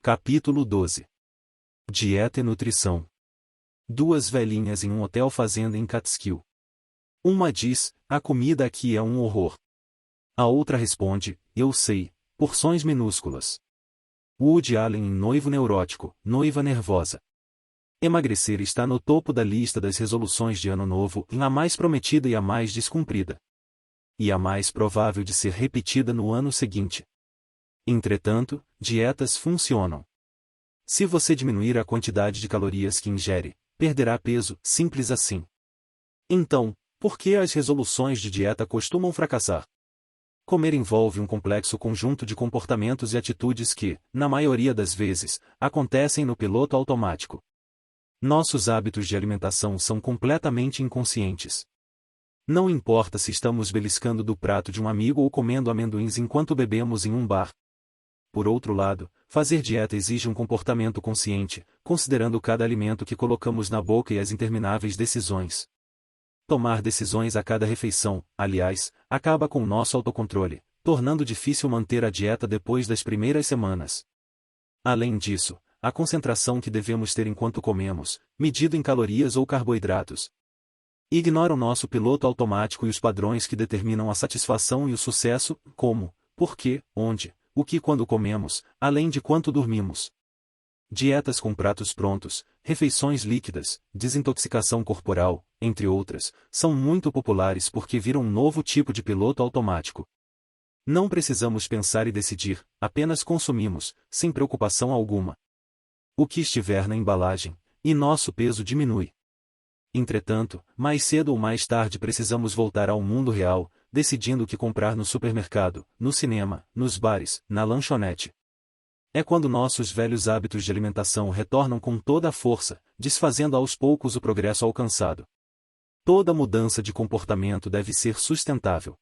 Capítulo 12. Dieta e nutrição. Duas velhinhas em um hotel fazenda em Catskill. Uma diz, a comida aqui é um horror. A outra responde, eu sei, porções minúsculas. Woody Allen em Noivo Neurótico, Noiva Nervosa. Emagrecer está no topo da lista das resoluções de ano novo, a mais prometida e a mais descumprida. E a mais provável de ser repetida no ano seguinte. Entretanto, dietas funcionam. Se você diminuir a quantidade de calorias que ingere, perderá peso, simples assim. Então, por que as resoluções de dieta costumam fracassar? Comer envolve um complexo conjunto de comportamentos e atitudes que, na maioria das vezes, acontecem no piloto automático. Nossos hábitos de alimentação são completamente inconscientes. Não importa se estamos beliscando do prato de um amigo ou comendo amendoins enquanto bebemos em um bar. Por outro lado, fazer dieta exige um comportamento consciente, considerando cada alimento que colocamos na boca e as intermináveis decisões. Tomar decisões a cada refeição, aliás, acaba com o nosso autocontrole, tornando difícil manter a dieta depois das primeiras semanas. Além disso, a concentração que devemos ter enquanto comemos, medido em calorias ou carboidratos, ignora o nosso piloto automático e os padrões que determinam a satisfação e o sucesso, como, por quê, onde, o que quando comemos, além de quanto dormimos. Dietas com pratos prontos, refeições líquidas, desintoxicação corporal, entre outras, são muito populares porque viram um novo tipo de piloto automático. Não precisamos pensar e decidir, apenas consumimos, sem preocupação alguma. O que estiver na embalagem, e nosso peso diminui. Entretanto, mais cedo ou mais tarde precisamos voltar ao mundo real, decidindo o que comprar no supermercado, no cinema, nos bares, na lanchonete. É quando nossos velhos hábitos de alimentação retornam com toda a força, desfazendo aos poucos o progresso alcançado. Toda mudança de comportamento deve ser sustentável.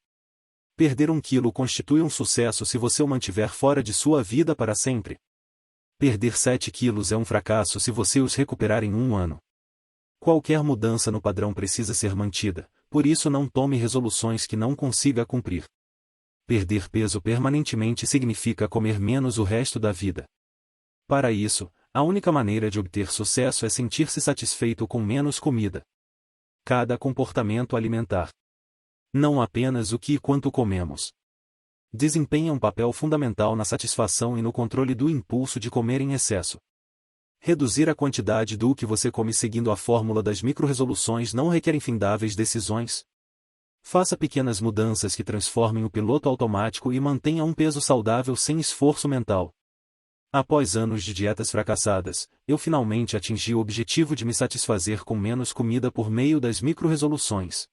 Perder 1 quilo constitui um sucesso se você o mantiver fora de sua vida para sempre. Perder 7 quilos é um fracasso se você os recuperar em 1 ano. Qualquer mudança no padrão precisa ser mantida, por isso não tome resoluções que não consiga cumprir. Perder peso permanentemente significa comer menos o resto da vida. Para isso, a única maneira de obter sucesso é sentir-se satisfeito com menos comida. Cada comportamento alimentar, não apenas o que e quanto comemos, desempenha um papel fundamental na satisfação e no controle do impulso de comer em excesso. Reduzir a quantidade do que você come seguindo a fórmula das micro-resoluções não requer infindáveis decisões. Faça pequenas mudanças que transformem o piloto automático e mantenha um peso saudável sem esforço mental. Após anos de dietas fracassadas, eu finalmente atingi o objetivo de me satisfazer com menos comida por meio das micro-resoluções.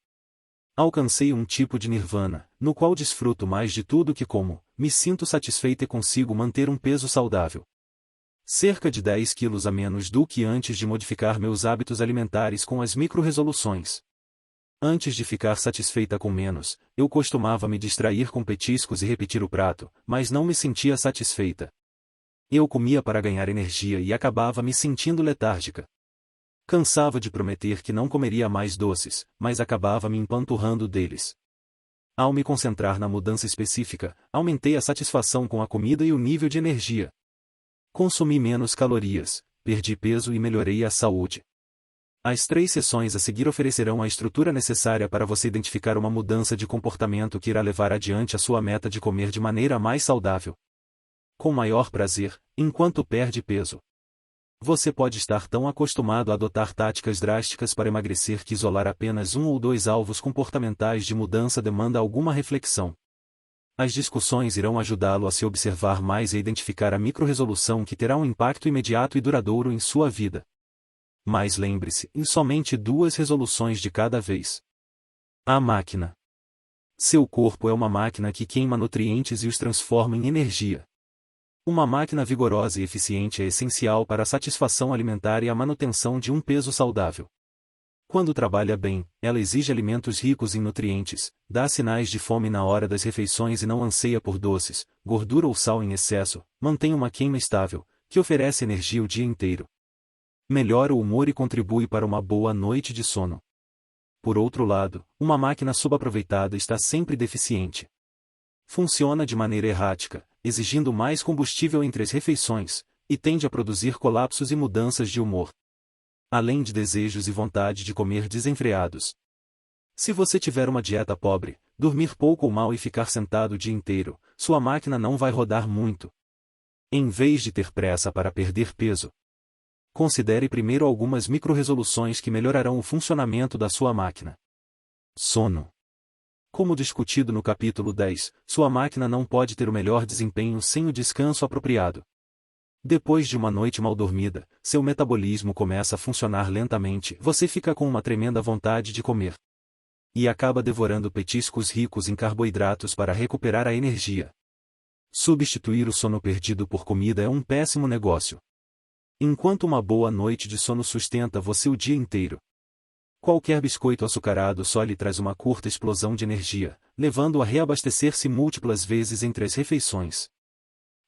Alcancei um tipo de nirvana, no qual desfruto mais de tudo que como, me sinto satisfeito e consigo manter um peso saudável. Cerca de 10 quilos a menos do que antes de modificar meus hábitos alimentares com as micro-resoluções. Antes de ficar satisfeita com menos, eu costumava me distrair com petiscos e repetir o prato, mas não me sentia satisfeita. Eu comia para ganhar energia e acabava me sentindo letárgica. Cansava de prometer que não comeria mais doces, mas acabava me empanturrando deles. Ao me concentrar na mudança específica, aumentei a satisfação com a comida e o nível de energia. Consumi menos calorias, perdi peso e melhorei a saúde. As 3 sessões a seguir oferecerão a estrutura necessária para você identificar uma mudança de comportamento que irá levar adiante a sua meta de comer de maneira mais saudável. Com maior prazer, enquanto perde peso. Você pode estar tão acostumado a adotar táticas drásticas para emagrecer que isolar apenas 1 ou 2 alvos comportamentais de mudança demanda alguma reflexão. As discussões irão ajudá-lo a se observar mais e a identificar a micro-resolução que terá um impacto imediato e duradouro em sua vida. Mas lembre-se, em somente 2 resoluções de cada vez. A máquina. Seu corpo é uma máquina que queima nutrientes e os transforma em energia. Uma máquina vigorosa e eficiente é essencial para a satisfação alimentar e a manutenção de um peso saudável. Quando trabalha bem, ela exige alimentos ricos em nutrientes, dá sinais de fome na hora das refeições e não anseia por doces, gordura ou sal em excesso, mantém uma queima estável, que oferece energia o dia inteiro. Melhora o humor e contribui para uma boa noite de sono. Por outro lado, uma máquina subaproveitada está sempre deficiente. Funciona de maneira errática, exigindo mais combustível entre as refeições, e tende a produzir colapsos e mudanças de humor, além de desejos e vontade de comer desenfreados. Se você tiver uma dieta pobre, dormir pouco ou mal e ficar sentado o dia inteiro, sua máquina não vai rodar muito. Em vez de ter pressa para perder peso, considere primeiro algumas microrresoluções que melhorarão o funcionamento da sua máquina. Sono. Como discutido no capítulo 10, sua máquina não pode ter o melhor desempenho sem o descanso apropriado. Depois de uma noite mal dormida, seu metabolismo começa a funcionar lentamente, você fica com uma tremenda vontade de comer. E acaba devorando petiscos ricos em carboidratos para recuperar a energia. Substituir o sono perdido por comida é um péssimo negócio. Enquanto uma boa noite de sono sustenta você o dia inteiro, qualquer biscoito açucarado só lhe traz uma curta explosão de energia, levando-o a reabastecer-se múltiplas vezes entre as refeições.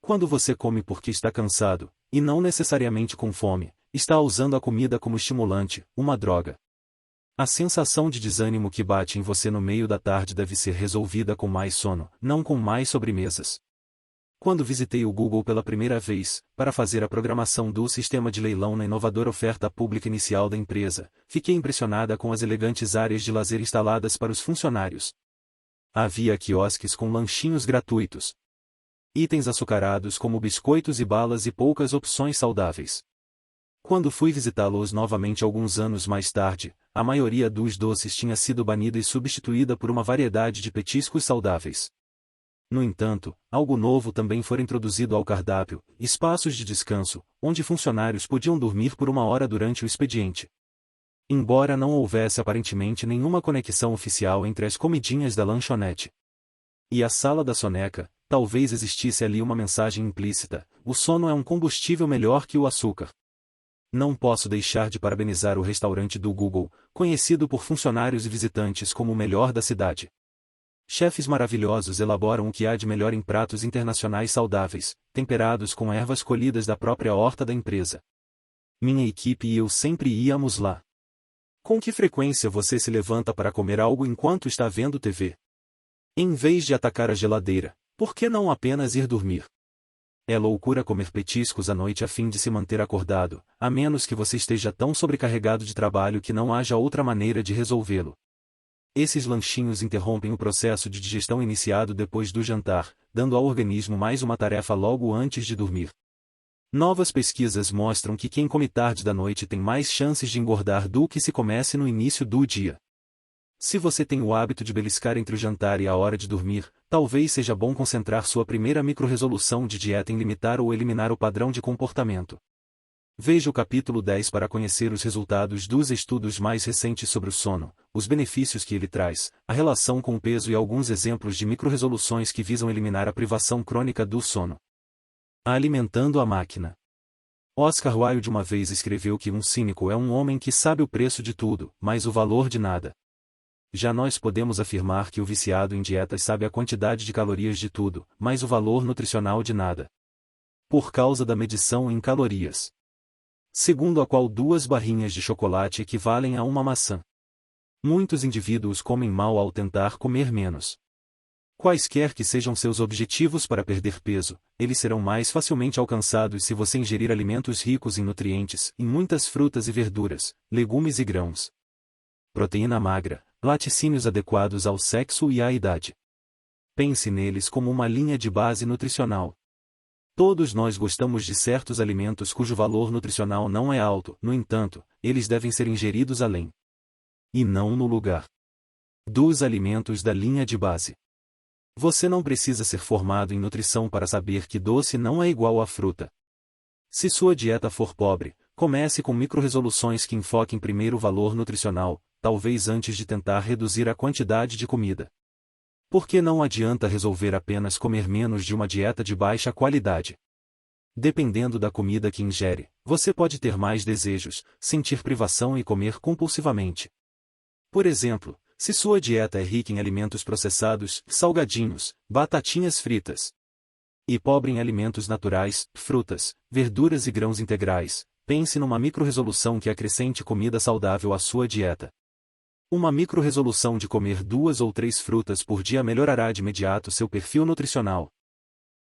Quando você come porque está cansado, e não necessariamente com fome, está usando a comida como estimulante, uma droga. A sensação de desânimo que bate em você no meio da tarde deve ser resolvida com mais sono, não com mais sobremesas. Quando visitei o Google pela primeira vez, para fazer a programação do sistema de leilão na inovadora oferta pública inicial da empresa, fiquei impressionada com as elegantes áreas de lazer instaladas para os funcionários. Havia quiosques com lanchinhos gratuitos, itens açucarados como biscoitos e balas e poucas opções saudáveis. Quando fui visitá-los novamente alguns anos mais tarde, a maioria dos doces tinha sido banida e substituída por uma variedade de petiscos saudáveis. No entanto, algo novo também foi introduzido ao cardápio: espaços de descanso, onde funcionários podiam dormir por 1 hora durante o expediente. Embora não houvesse aparentemente nenhuma conexão oficial entre as comidinhas da lanchonete e a sala da soneca, talvez existisse ali uma mensagem implícita: o sono é um combustível melhor que o açúcar. Não posso deixar de parabenizar o restaurante do Google, conhecido por funcionários e visitantes como o melhor da cidade. Chefes maravilhosos elaboram o que há de melhor em pratos internacionais saudáveis, temperados com ervas colhidas da própria horta da empresa. Minha equipe e eu sempre íamos lá. Com que frequência você se levanta para comer algo enquanto está vendo TV? Em vez de atacar a geladeira, por que não apenas ir dormir? É loucura comer petiscos à noite a fim de se manter acordado, a menos que você esteja tão sobrecarregado de trabalho que não haja outra maneira de resolvê-lo. Esses lanchinhos interrompem o processo de digestão iniciado depois do jantar, dando ao organismo mais uma tarefa logo antes de dormir. Novas pesquisas mostram que quem come tarde da noite tem mais chances de engordar do que se comece no início do dia. Se você tem o hábito de beliscar entre o jantar e a hora de dormir, talvez seja bom concentrar sua primeira microrresolução de dieta em limitar ou eliminar o padrão de comportamento. Veja o capítulo 10 para conhecer os resultados dos estudos mais recentes sobre o sono, os benefícios que ele traz, a relação com o peso e alguns exemplos de microrresoluções que visam eliminar a privação crônica do sono. Alimentando a máquina. Oscar Wilde uma vez escreveu que um cínico é um homem que sabe o preço de tudo, mas o valor de nada. Já nós podemos afirmar que o viciado em dietas sabe a quantidade de calorias de tudo, mas o valor nutricional de nada. Por causa da medição em calorias, segundo a qual 2 barrinhas de chocolate equivalem a uma maçã. Muitos indivíduos comem mal ao tentar comer menos. Quaisquer que sejam seus objetivos para perder peso, eles serão mais facilmente alcançados se você ingerir alimentos ricos em nutrientes, em muitas frutas e verduras, legumes e grãos, proteína magra, laticínios adequados ao sexo e à idade. Pense neles como uma linha de base nutricional. Todos nós gostamos de certos alimentos cujo valor nutricional não é alto, no entanto, eles devem ser ingeridos além, e não no lugar, dos alimentos da linha de base. Você não precisa ser formado em nutrição para saber que doce não é igual a fruta. Se sua dieta for pobre, comece com microrresoluções que enfoquem primeiro o valor nutricional, talvez antes de tentar reduzir a quantidade de comida. Porque não adianta resolver apenas comer menos de uma dieta de baixa qualidade. Dependendo da comida que ingere, você pode ter mais desejos, sentir privação e comer compulsivamente. Por exemplo, se sua dieta é rica em alimentos processados, salgadinhos, batatinhas fritas, e pobre em alimentos naturais, frutas, verduras e grãos integrais, pense numa microrresolução que acrescente comida saudável à sua dieta. Uma microrresolução de comer 2 ou 3 frutas por dia melhorará de imediato seu perfil nutricional,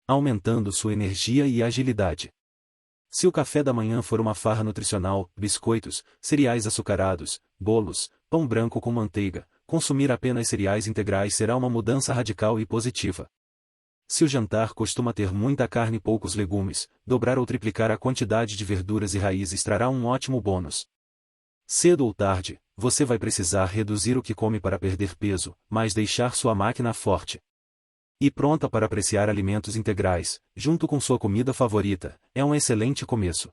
aumentando sua energia e agilidade. Se o café da manhã for uma farra nutricional, biscoitos, cereais açucarados, bolos, pão branco com manteiga, consumir apenas cereais integrais será uma mudança radical e positiva. Se o jantar costuma ter muita carne e poucos legumes, dobrar ou triplicar a quantidade de verduras e raízes trará um ótimo bônus. Cedo ou tarde, você vai precisar reduzir o que come para perder peso, mas deixar sua máquina forte e pronta para apreciar alimentos integrais, junto com sua comida favorita, é um excelente começo.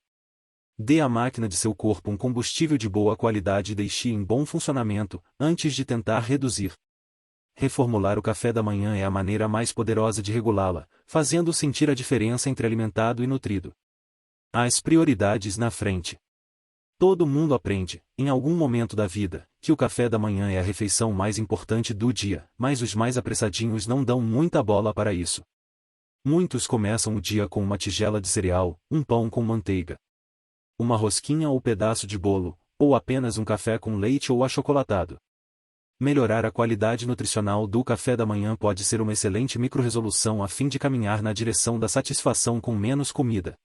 Dê à máquina de seu corpo um combustível de boa qualidade e deixe em bom funcionamento, antes de tentar reduzir. Reformular o café da manhã é a maneira mais poderosa de regulá-la, fazendo sentir a diferença entre alimentado e nutrido. As prioridades na frente. Todo mundo aprende, em algum momento da vida, que o café da manhã é a refeição mais importante do dia, mas os mais apressadinhos não dão muita bola para isso. Muitos começam o dia com uma tigela de cereal, um pão com manteiga, uma rosquinha ou pedaço de bolo, ou apenas um café com leite ou achocolatado. Melhorar a qualidade nutricional do café da manhã pode ser uma excelente microrresolução a fim de caminhar na direção da satisfação com menos comida.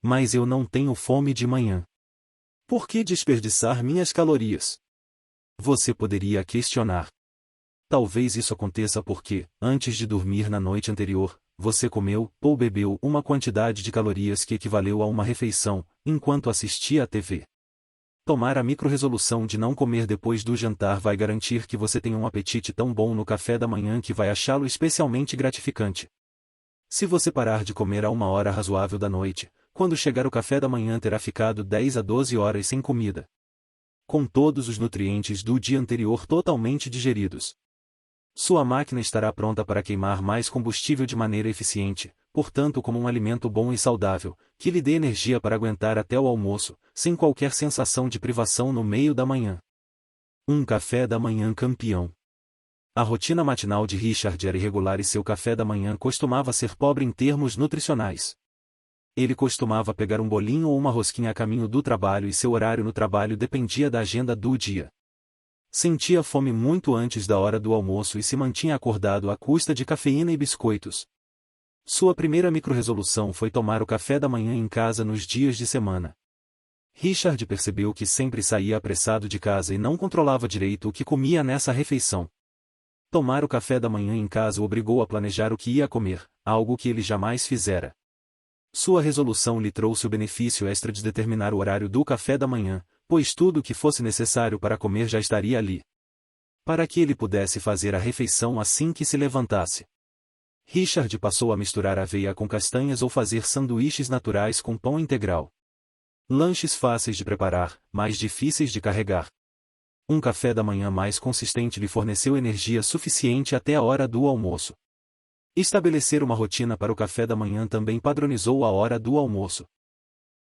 Mas eu não tenho fome de manhã. Por que desperdiçar minhas calorias? Você poderia questionar. Talvez isso aconteça porque, antes de dormir na noite anterior, você comeu ou bebeu uma quantidade de calorias que equivaleu a uma refeição, enquanto assistia à TV. Tomar a microrresolução de não comer depois do jantar vai garantir que você tenha um apetite tão bom no café da manhã que vai achá-lo especialmente gratificante. Se você parar de comer a uma hora razoável da noite, quando chegar o café da manhã terá ficado 10 a 12 horas sem comida, com todos os nutrientes do dia anterior totalmente digeridos. Sua máquina estará pronta para queimar mais combustível de maneira eficiente, portanto como um alimento bom e saudável, que lhe dê energia para aguentar até o almoço, sem qualquer sensação de privação no meio da manhã. Um café da manhã campeão. A rotina matinal de Richard era irregular e seu café da manhã costumava ser pobre em termos nutricionais. Ele costumava pegar um bolinho ou uma rosquinha a caminho do trabalho e seu horário no trabalho dependia da agenda do dia. Sentia fome muito antes da hora do almoço e se mantinha acordado à custa de cafeína e biscoitos. Sua primeira microrresolução foi tomar o café da manhã em casa nos dias de semana. Richard percebeu que sempre saía apressado de casa e não controlava direito o que comia nessa refeição. Tomar o café da manhã em casa o obrigou a planejar o que ia comer, algo que ele jamais fizera. Sua resolução lhe trouxe o benefício extra de determinar o horário do café da manhã, pois tudo o que fosse necessário para comer já estaria ali, para que ele pudesse fazer a refeição assim que se levantasse. Richard passou a misturar aveia com castanhas ou fazer sanduíches naturais com pão integral. Lanches fáceis de preparar, mas difíceis de carregar. Um café da manhã mais consistente lhe forneceu energia suficiente até a hora do almoço. Estabelecer uma rotina para o café da manhã também padronizou a hora do almoço.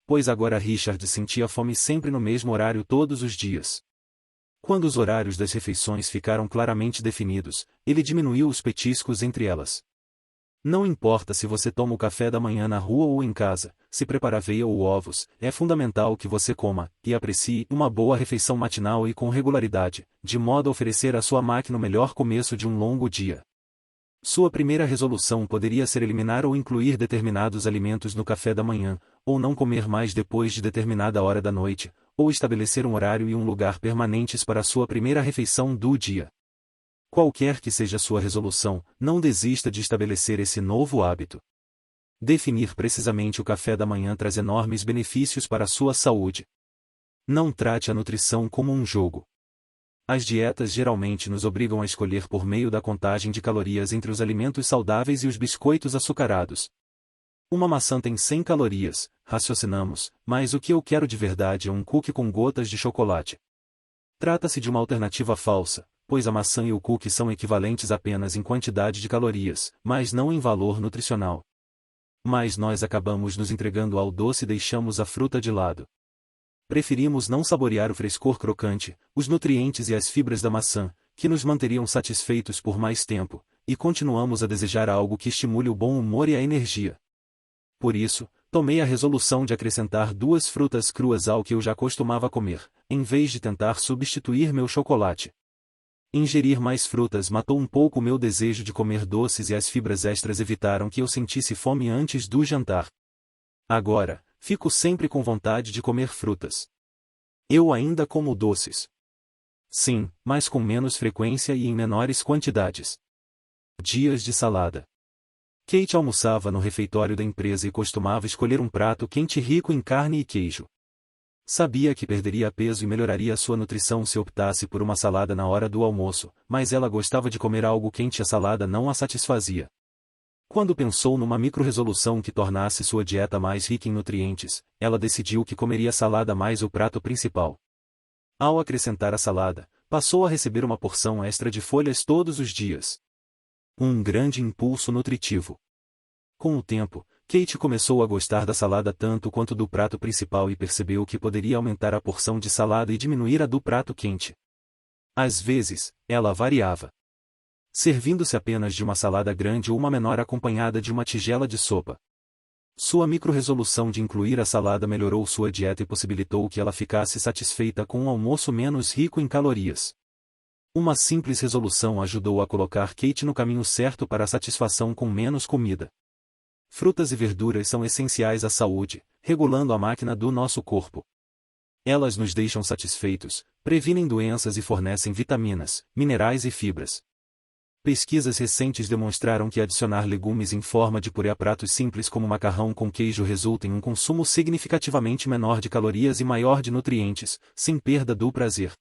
Pois agora Richard sentia fome sempre no mesmo horário todos os dias. Quando os horários das refeições ficaram claramente definidos, ele diminuiu os petiscos entre elas. Não importa se você toma o café da manhã na rua ou em casa, se prepara aveia ou ovos, é fundamental que você coma e aprecie uma boa refeição matinal e com regularidade, de modo a oferecer à sua máquina o melhor começo de um longo dia. Sua primeira resolução poderia ser eliminar ou incluir determinados alimentos no café da manhã, ou não comer mais depois de determinada hora da noite, ou estabelecer um horário e um lugar permanentes para a sua primeira refeição do dia. Qualquer que seja sua resolução, não desista de estabelecer esse novo hábito. Definir precisamente o café da manhã traz enormes benefícios para a sua saúde. Não trate a nutrição como um jogo. As dietas geralmente nos obrigam a escolher por meio da contagem de calorias entre os alimentos saudáveis e os biscoitos açucarados. Uma maçã tem 100 calorias, raciocinamos, mas o que eu quero de verdade é um cookie com gotas de chocolate. Trata-se de uma alternativa falsa, pois a maçã e o cookie são equivalentes apenas em quantidade de calorias, mas não em valor nutricional. Mas nós acabamos nos entregando ao doce e deixamos a fruta de lado. Preferimos não saborear o frescor crocante, os nutrientes e as fibras da maçã, que nos manteriam satisfeitos por mais tempo, e continuamos a desejar algo que estimule o bom humor e a energia. Por isso, tomei a resolução de acrescentar 2 frutas cruas ao que eu já costumava comer, em vez de tentar substituir meu chocolate. Ingerir mais frutas matou um pouco o meu desejo de comer doces e as fibras extras evitaram que eu sentisse fome antes do jantar. Agora, fico sempre com vontade de comer frutas. Eu ainda como doces. Sim, mas com menos frequência e em menores quantidades. Dias de salada. Kate almoçava no refeitório da empresa e costumava escolher um prato quente rico em carne e queijo. Sabia que perderia peso e melhoraria sua nutrição se optasse por uma salada na hora do almoço, mas ela gostava de comer algo quente e a salada não a satisfazia. Quando pensou numa micro-resolução que tornasse sua dieta mais rica em nutrientes, ela decidiu que comeria salada mais o prato principal. Ao acrescentar a salada, passou a receber uma porção extra de folhas todos os dias. Um grande impulso nutritivo. Com o tempo, Kate começou a gostar da salada tanto quanto do prato principal e percebeu que poderia aumentar a porção de salada e diminuir a do prato quente. Às vezes, ela variava, servindo-se apenas de uma salada grande ou uma menor acompanhada de uma tigela de sopa. Sua micro-resolução de incluir a salada melhorou sua dieta e possibilitou que ela ficasse satisfeita com um almoço menos rico em calorias. Uma simples resolução ajudou a colocar Kate no caminho certo para a satisfação com menos comida. Frutas e verduras são essenciais à saúde, regulando a máquina do nosso corpo. Elas nos deixam satisfeitos, previnem doenças e fornecem vitaminas, minerais e fibras. Pesquisas recentes demonstraram que adicionar legumes em forma de purê a pratos simples como macarrão com queijo resulta em um consumo significativamente menor de calorias e maior de nutrientes, sem perda do prazer.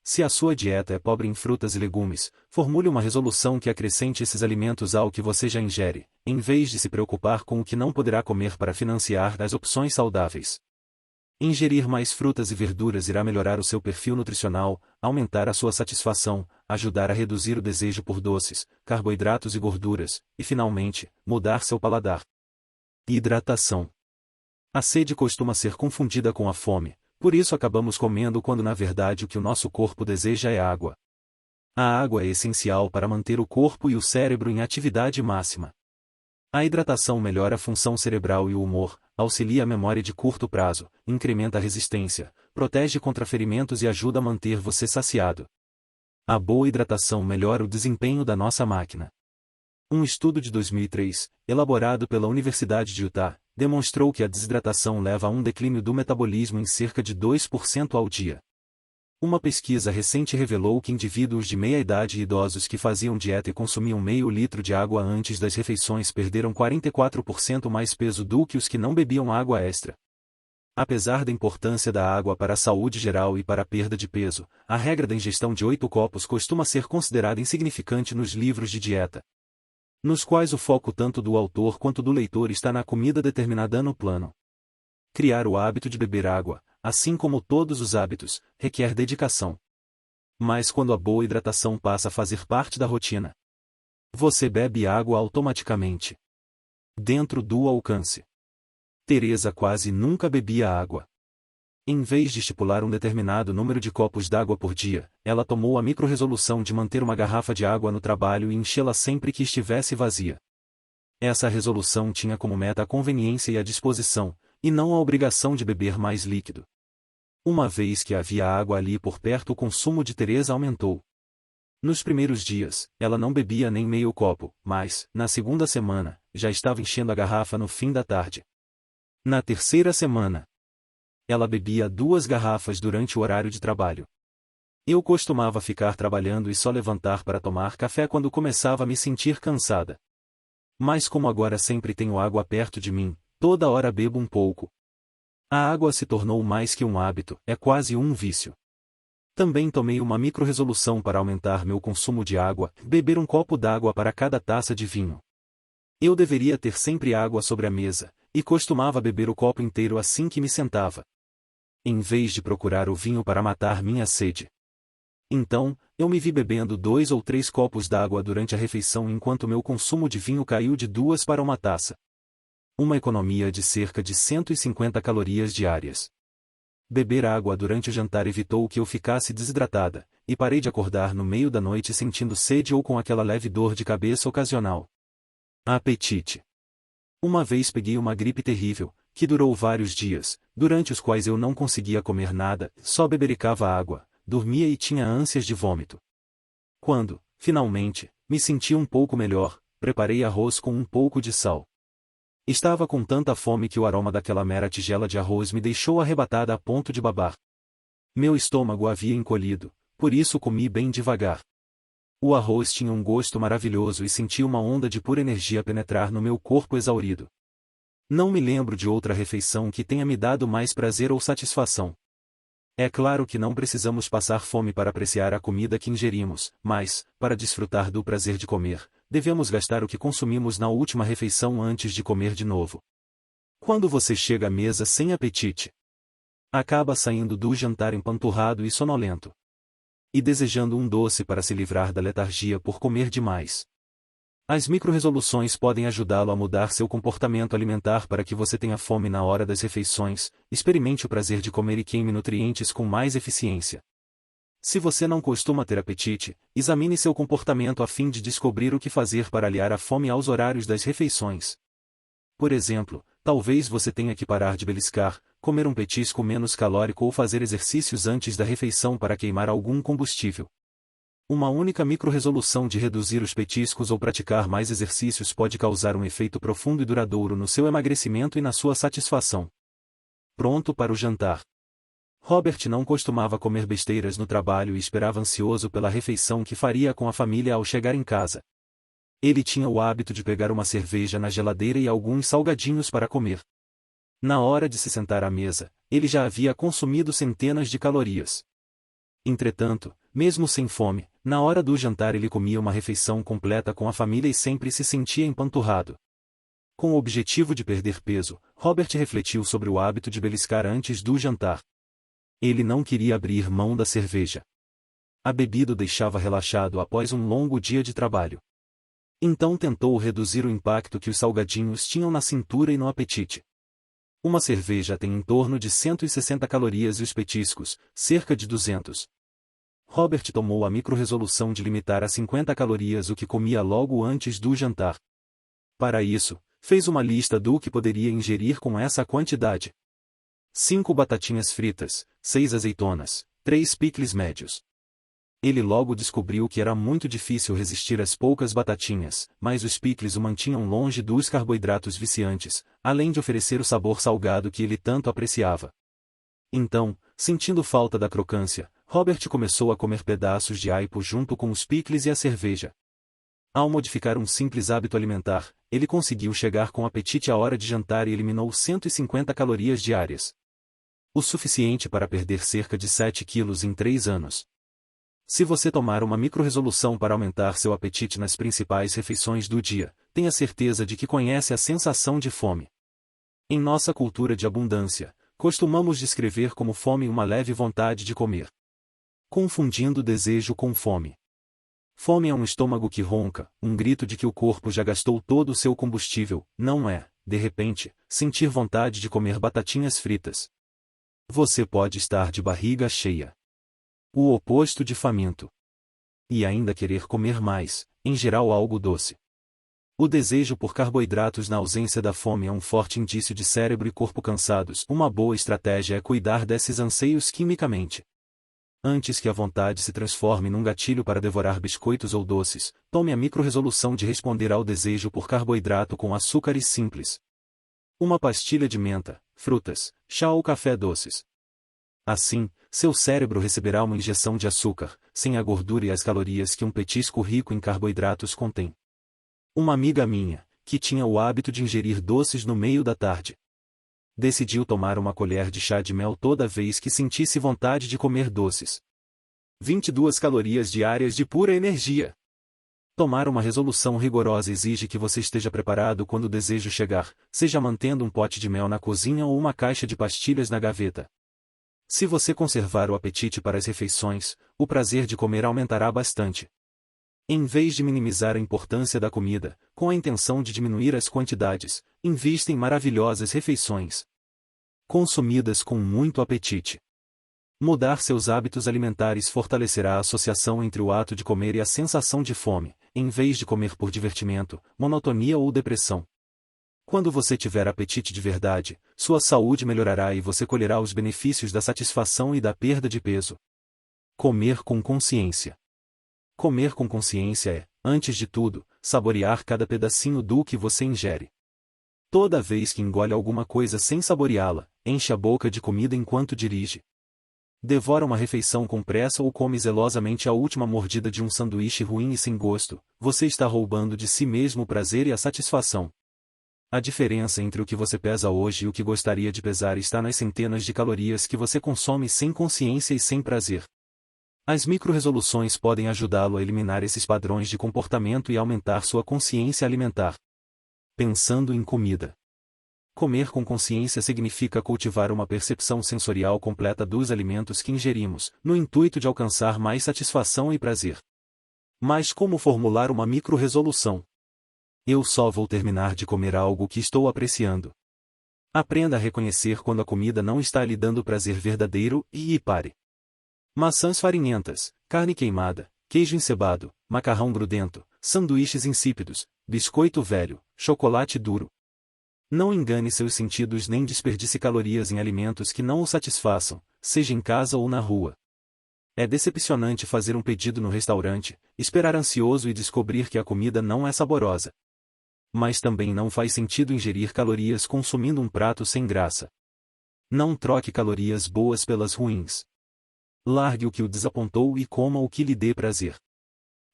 Se a sua dieta é pobre em frutas e legumes, formule uma resolução que acrescente esses alimentos ao que você já ingere, em vez de se preocupar com o que não poderá comer para financiar as opções saudáveis. Ingerir mais frutas e verduras irá melhorar o seu perfil nutricional, aumentar a sua satisfação, ajudar a reduzir o desejo por doces, carboidratos e gorduras, e finalmente, mudar seu paladar. Hidratação. A sede costuma ser confundida com a fome, por isso acabamos comendo quando na verdade o que o nosso corpo deseja é água. A água é essencial para manter o corpo e o cérebro em atividade máxima. A hidratação melhora a função cerebral e o humor, auxilia a memória de curto prazo, incrementa a resistência, protege contra ferimentos e ajuda a manter você saciado. A boa hidratação melhora o desempenho da nossa máquina. Um estudo de 2003, elaborado pela Universidade de Utah, demonstrou que a desidratação leva a um declínio do metabolismo em cerca de 2% ao dia. Uma pesquisa recente revelou que indivíduos de meia-idade e idosos que faziam dieta e consumiam meio litro de água antes das refeições perderam 44% mais peso do que os que não bebiam água extra. Apesar da importância da água para a saúde geral e para a perda de peso, a regra da ingestão de 8 copos costuma ser considerada insignificante nos livros de dieta, nos quais o foco tanto do autor quanto do leitor está na comida determinada no plano. Criar o hábito de beber água, assim como todos os hábitos, requer dedicação. Mas quando a boa hidratação passa a fazer parte da rotina, você bebe água automaticamente. Dentro do alcance. Teresa quase nunca bebia água. Em vez de estipular um determinado número de copos d'água por dia, ela tomou a micro-resolução de manter uma garrafa de água no trabalho e enchê-la sempre que estivesse vazia. Essa resolução tinha como meta a conveniência e a disposição, e não a obrigação de beber mais líquido. Uma vez que havia água ali por perto, o consumo de Teresa aumentou. Nos primeiros dias, ela não bebia nem meio copo, mas, na segunda semana, já estava enchendo a garrafa no fim da tarde. Na terceira semana, ela bebia 2 garrafas durante o horário de trabalho. Eu costumava ficar trabalhando e só levantar para tomar café quando começava a me sentir cansada. Mas como agora sempre tenho água perto de mim, toda hora bebo um pouco. A água se tornou mais que um hábito, é quase um vício. Também tomei uma micro-resolução para aumentar meu consumo de água, beber um copo d'água para cada taça de vinho. Eu deveria ter sempre água sobre a mesa, e costumava beber o copo inteiro assim que me sentava, em vez de procurar o vinho para matar minha sede. Então, eu me vi bebendo 2 ou 3 copos d'água durante a refeição enquanto meu consumo de vinho caiu de 2 para 1 taça. Uma economia de cerca de 150 calorias diárias. Beber água durante o jantar evitou que eu ficasse desidratada, e parei de acordar no meio da noite sentindo sede ou com aquela leve dor de cabeça ocasional. Apetite. Uma vez peguei uma gripe terrível, que durou vários dias, durante os quais eu não conseguia comer nada, só bebericava água, dormia e tinha ânsias de vômito. Quando, finalmente, me senti um pouco melhor, preparei arroz com um pouco de sal. Estava com tanta fome que o aroma daquela mera tigela de arroz me deixou arrebatada a ponto de babar. Meu estômago havia encolhido, por isso comi bem devagar. O arroz tinha um gosto maravilhoso e senti uma onda de pura energia penetrar no meu corpo exaurido. Não me lembro de outra refeição que tenha me dado mais prazer ou satisfação. É claro que não precisamos passar fome para apreciar a comida que ingerimos, mas, para desfrutar do prazer de comer, devemos gastar o que consumimos na última refeição antes de comer de novo. Quando você chega à mesa sem apetite, acaba saindo do jantar empanturrado e sonolento, e desejando um doce para se livrar da letargia por comer demais. As micro-resoluções podem ajudá-lo a mudar seu comportamento alimentar para que você tenha fome na hora das refeições, experimente o prazer de comer e queime nutrientes com mais eficiência. Se você não costuma ter apetite, examine seu comportamento a fim de descobrir o que fazer para aliar a fome aos horários das refeições. Por exemplo, talvez você tenha que parar de beliscar, comer um petisco menos calórico ou fazer exercícios antes da refeição para queimar algum combustível. Uma única micro-resolução de reduzir os petiscos ou praticar mais exercícios pode causar um efeito profundo e duradouro no seu emagrecimento e na sua satisfação. Pronto para o jantar. Robert não costumava comer besteiras no trabalho e esperava ansioso pela refeição que faria com a família ao chegar em casa. Ele tinha o hábito de pegar uma cerveja na geladeira e alguns salgadinhos para comer. Na hora de se sentar à mesa, ele já havia consumido centenas de calorias. Entretanto, mesmo sem fome, na hora do jantar ele comia uma refeição completa com a família e sempre se sentia empanturrado. Com o objetivo de perder peso, Robert refletiu sobre o hábito de beliscar antes do jantar. Ele não queria abrir mão da cerveja. A bebida o deixava relaxado após um longo dia de trabalho. Então tentou reduzir o impacto que os salgadinhos tinham na cintura e no apetite. Uma cerveja tem em torno de 160 calorias e os petiscos, cerca de 200. Robert tomou a micro-resolução de limitar a 50 calorias o que comia logo antes do jantar. Para isso, fez uma lista do que poderia ingerir com essa quantidade. 5 batatinhas fritas, 6 azeitonas, 3 picles médios. Ele logo descobriu que era muito difícil resistir às poucas batatinhas, mas os picles o mantinham longe dos carboidratos viciantes, além de oferecer o sabor salgado que ele tanto apreciava. Então, sentindo falta da crocância, Robert começou a comer pedaços de aipo junto com os picles e a cerveja. Ao modificar um simples hábito alimentar, ele conseguiu chegar com apetite à hora de jantar e eliminou 150 calorias diárias. O suficiente para perder cerca de 7 quilos em 3 anos. Se você tomar uma micro-resolução para aumentar seu apetite nas principais refeições do dia, tenha certeza de que conhece a sensação de fome. Em nossa cultura de abundância, costumamos descrever como fome uma leve vontade de comer, confundindo desejo com fome. Fome é um estômago que ronca, um grito de que o corpo já gastou todo o seu combustível, não é, de repente, sentir vontade de comer batatinhas fritas. Você pode estar de barriga cheia, o oposto de faminto, e ainda querer comer mais, em geral algo doce. O desejo por carboidratos na ausência da fome é um forte indício de cérebro e corpo cansados. Uma boa estratégia é cuidar desses anseios quimicamente. Antes que a vontade se transforme num gatilho para devorar biscoitos ou doces, tome a micro-resolução de responder ao desejo por carboidrato com açúcares simples. Uma pastilha de menta, frutas, chá ou café doces. Assim, seu cérebro receberá uma injeção de açúcar, sem a gordura e as calorias que um petisco rico em carboidratos contém. Uma amiga minha, que tinha o hábito de ingerir doces no meio da tarde, decidiu tomar uma colher de chá de mel toda vez que sentisse vontade de comer doces. 22 calorias diárias de pura energia. Tomar uma resolução rigorosa exige que você esteja preparado quando o desejo chegar, seja mantendo um pote de mel na cozinha ou uma caixa de pastilhas na gaveta. Se você conservar o apetite para as refeições, o prazer de comer aumentará bastante. Em vez de minimizar a importância da comida, com a intenção de diminuir as quantidades, invista em maravilhosas refeições, consumidas com muito apetite. Mudar seus hábitos alimentares fortalecerá a associação entre o ato de comer e a sensação de fome, em vez de comer por divertimento, monotonia ou depressão. Quando você tiver apetite de verdade, sua saúde melhorará e você colherá os benefícios da satisfação e da perda de peso. Comer com consciência. Comer com consciência é, antes de tudo, saborear cada pedacinho do que você ingere. Toda vez que engole alguma coisa sem saboreá-la, enche a boca de comida enquanto dirige. Devora uma refeição com pressa ou come zelosamente a última mordida de um sanduíche ruim e sem gosto, você está roubando de si mesmo o prazer e a satisfação. A diferença entre o que você pesa hoje e o que gostaria de pesar está nas centenas de calorias que você consome sem consciência e sem prazer. As micro-resoluções podem ajudá-lo a eliminar esses padrões de comportamento e aumentar sua consciência alimentar. Pensando em comida. Comer com consciência significa cultivar uma percepção sensorial completa dos alimentos que ingerimos, no intuito de alcançar mais satisfação e prazer. Mas como formular uma micro-resolução? Eu só vou terminar de comer algo que estou apreciando. Aprenda a reconhecer quando a comida não está lhe dando prazer verdadeiro e pare. Maçãs farinhentas, carne queimada, queijo encebado, macarrão grudento, sanduíches insípidos, biscoito velho, chocolate duro. Não engane seus sentidos nem desperdice calorias em alimentos que não o satisfaçam, seja em casa ou na rua. É decepcionante fazer um pedido no restaurante, esperar ansioso e descobrir que a comida não é saborosa. Mas também não faz sentido ingerir calorias consumindo um prato sem graça. Não troque calorias boas pelas ruins. Largue o que o desapontou e coma o que lhe dê prazer.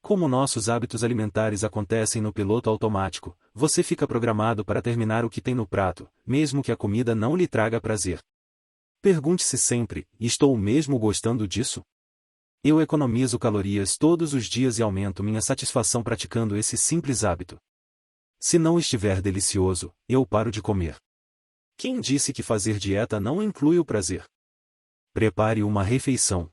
Como nossos hábitos alimentares acontecem no piloto automático, você fica programado para terminar o que tem no prato, mesmo que a comida não lhe traga prazer. Pergunte-se sempre: estou mesmo gostando disso? Eu economizo calorias todos os dias e aumento minha satisfação praticando esse simples hábito. Se não estiver delicioso, eu paro de comer. Quem disse que fazer dieta não inclui o prazer? Prepare uma refeição.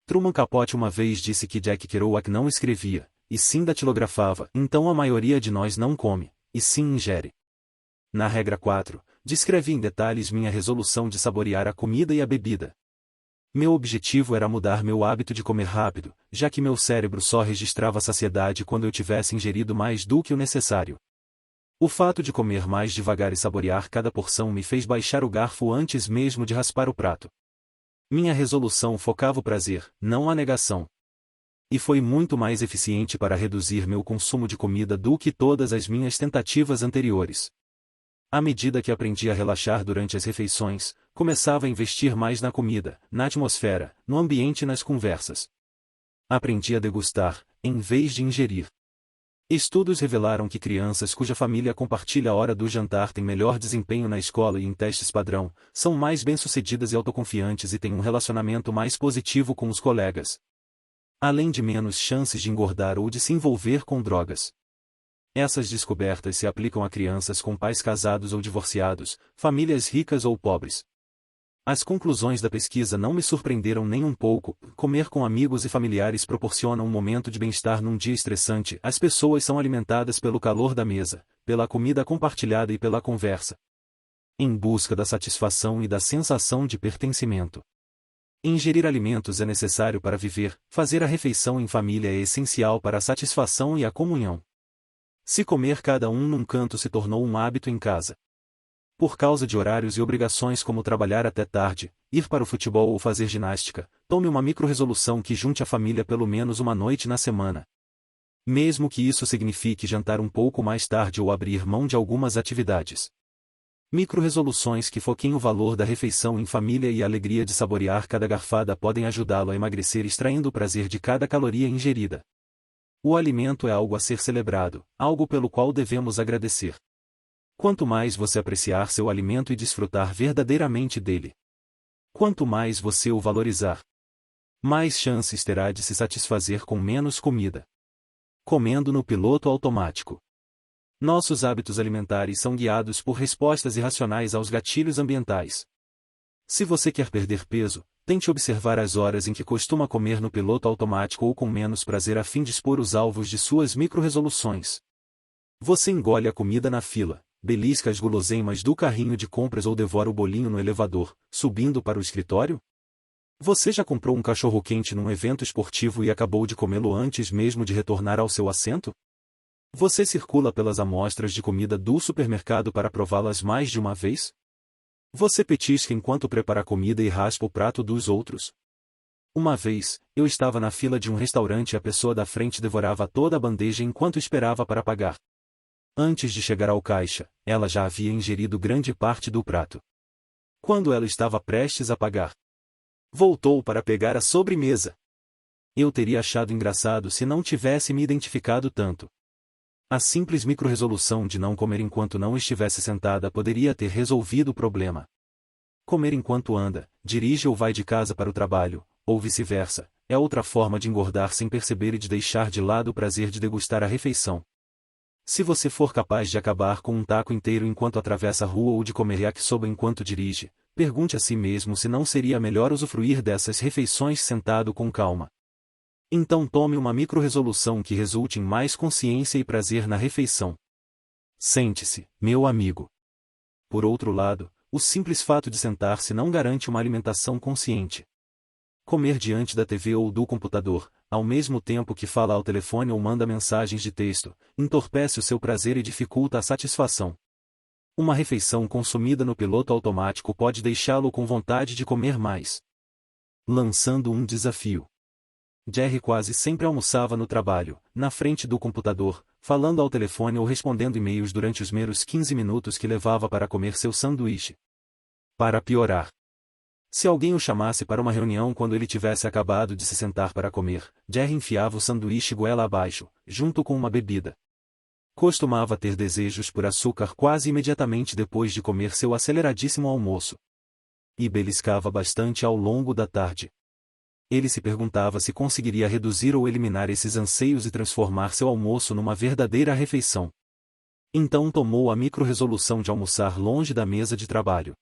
Truman Capote uma vez disse que Jack Kerouac não escrevia, e sim datilografava, então a maioria de nós não come, e sim ingere. Na regra 4, descrevi em detalhes minha resolução de saborear a comida e a bebida. Meu objetivo era mudar meu hábito de comer rápido, já que meu cérebro só registrava saciedade quando eu tivesse ingerido mais do que o necessário. O fato de comer mais devagar e saborear cada porção me fez baixar o garfo antes mesmo de raspar o prato. Minha resolução focava o prazer, não a negação. E foi muito mais eficiente para reduzir meu consumo de comida do que todas as minhas tentativas anteriores. À medida que aprendi a relaxar durante as refeições, começava a investir mais na comida, na atmosfera, no ambiente e nas conversas. Aprendi a degustar, em vez de ingerir. Estudos revelaram que crianças cuja família compartilha a hora do jantar têm melhor desempenho na escola e em testes padrão, são mais bem-sucedidas e autoconfiantes e têm um relacionamento mais positivo com os colegas. Além de menos chances de engordar ou de se envolver com drogas. Essas descobertas se aplicam a crianças com pais casados ou divorciados, famílias ricas ou pobres. As conclusões da pesquisa não me surpreenderam nem um pouco. Comer com amigos e familiares proporciona um momento de bem-estar num dia estressante. As pessoas são alimentadas pelo calor da mesa, pela comida compartilhada e pela conversa. Em busca da satisfação e da sensação de pertencimento. Ingerir alimentos é necessário para viver, fazer a refeição em família é essencial para a satisfação e a comunhão. Se comer cada um num canto se tornou um hábito em casa. Por causa de horários e obrigações como trabalhar até tarde, ir para o futebol ou fazer ginástica, tome uma micro-resolução que junte a família pelo menos uma noite na semana. Mesmo que isso signifique jantar um pouco mais tarde ou abrir mão de algumas atividades. Micro-resoluções que foquem o valor da refeição em família e a alegria de saborear cada garfada podem ajudá-lo a emagrecer extraindo o prazer de cada caloria ingerida. O alimento é algo a ser celebrado, algo pelo qual devemos agradecer. Quanto mais você apreciar seu alimento e desfrutar verdadeiramente dele, quanto mais você o valorizar, mais chances terá de se satisfazer com menos comida. Comendo no piloto automático. Nossos hábitos alimentares são guiados por respostas irracionais aos gatilhos ambientais. Se você quer perder peso, tente observar as horas em que costuma comer no piloto automático ou com menos prazer a fim de expor os alvos de suas micro-resoluções. Você engole a comida na fila, belisca as guloseimas do carrinho de compras ou devora o bolinho no elevador, subindo para o escritório? Você já comprou um cachorro-quente num evento esportivo e acabou de comê-lo antes mesmo de retornar ao seu assento? Você circula pelas amostras de comida do supermercado para prová-las mais de uma vez? Você petisca enquanto prepara a comida e raspa o prato dos outros? Uma vez, eu estava na fila de um restaurante e a pessoa da frente devorava toda a bandeja enquanto esperava para pagar. Antes de chegar ao caixa, ela já havia ingerido grande parte do prato. Quando ela estava prestes a pagar, voltou para pegar a sobremesa. Eu teria achado engraçado se não tivesse me identificado tanto. A simples microrresolução de não comer enquanto não estivesse sentada poderia ter resolvido o problema. Comer enquanto anda, dirige ou vai de casa para o trabalho, ou vice-versa, é outra forma de engordar sem perceber e de deixar de lado o prazer de degustar a refeição. Se você for capaz de acabar com um taco inteiro enquanto atravessa a rua ou de comer yakisoba enquanto dirige, pergunte a si mesmo se não seria melhor usufruir dessas refeições sentado com calma. Então tome uma microrresolução que resulte em mais consciência e prazer na refeição. Sente-se, meu amigo. Por outro lado, o simples fato de sentar-se não garante uma alimentação consciente. Comer diante da TV ou do computador, ao mesmo tempo que fala ao telefone ou manda mensagens de texto, entorpece o seu prazer e dificulta a satisfação. Uma refeição consumida no piloto automático pode deixá-lo com vontade de comer mais. Lançando um desafio. Jerry quase sempre almoçava no trabalho, na frente do computador, falando ao telefone ou respondendo e-mails durante os meros 15 minutos que levava para comer seu sanduíche. Para piorar, se alguém o chamasse para uma reunião quando ele tivesse acabado de se sentar para comer, Jerry enfiava o sanduíche goela abaixo, junto com uma bebida. Costumava ter desejos por açúcar quase imediatamente depois de comer seu aceleradíssimo almoço. E beliscava bastante ao longo da tarde. Ele se perguntava se conseguiria reduzir ou eliminar esses anseios e transformar seu almoço numa verdadeira refeição. Então tomou a microrresolução de almoçar longe da mesa de trabalho.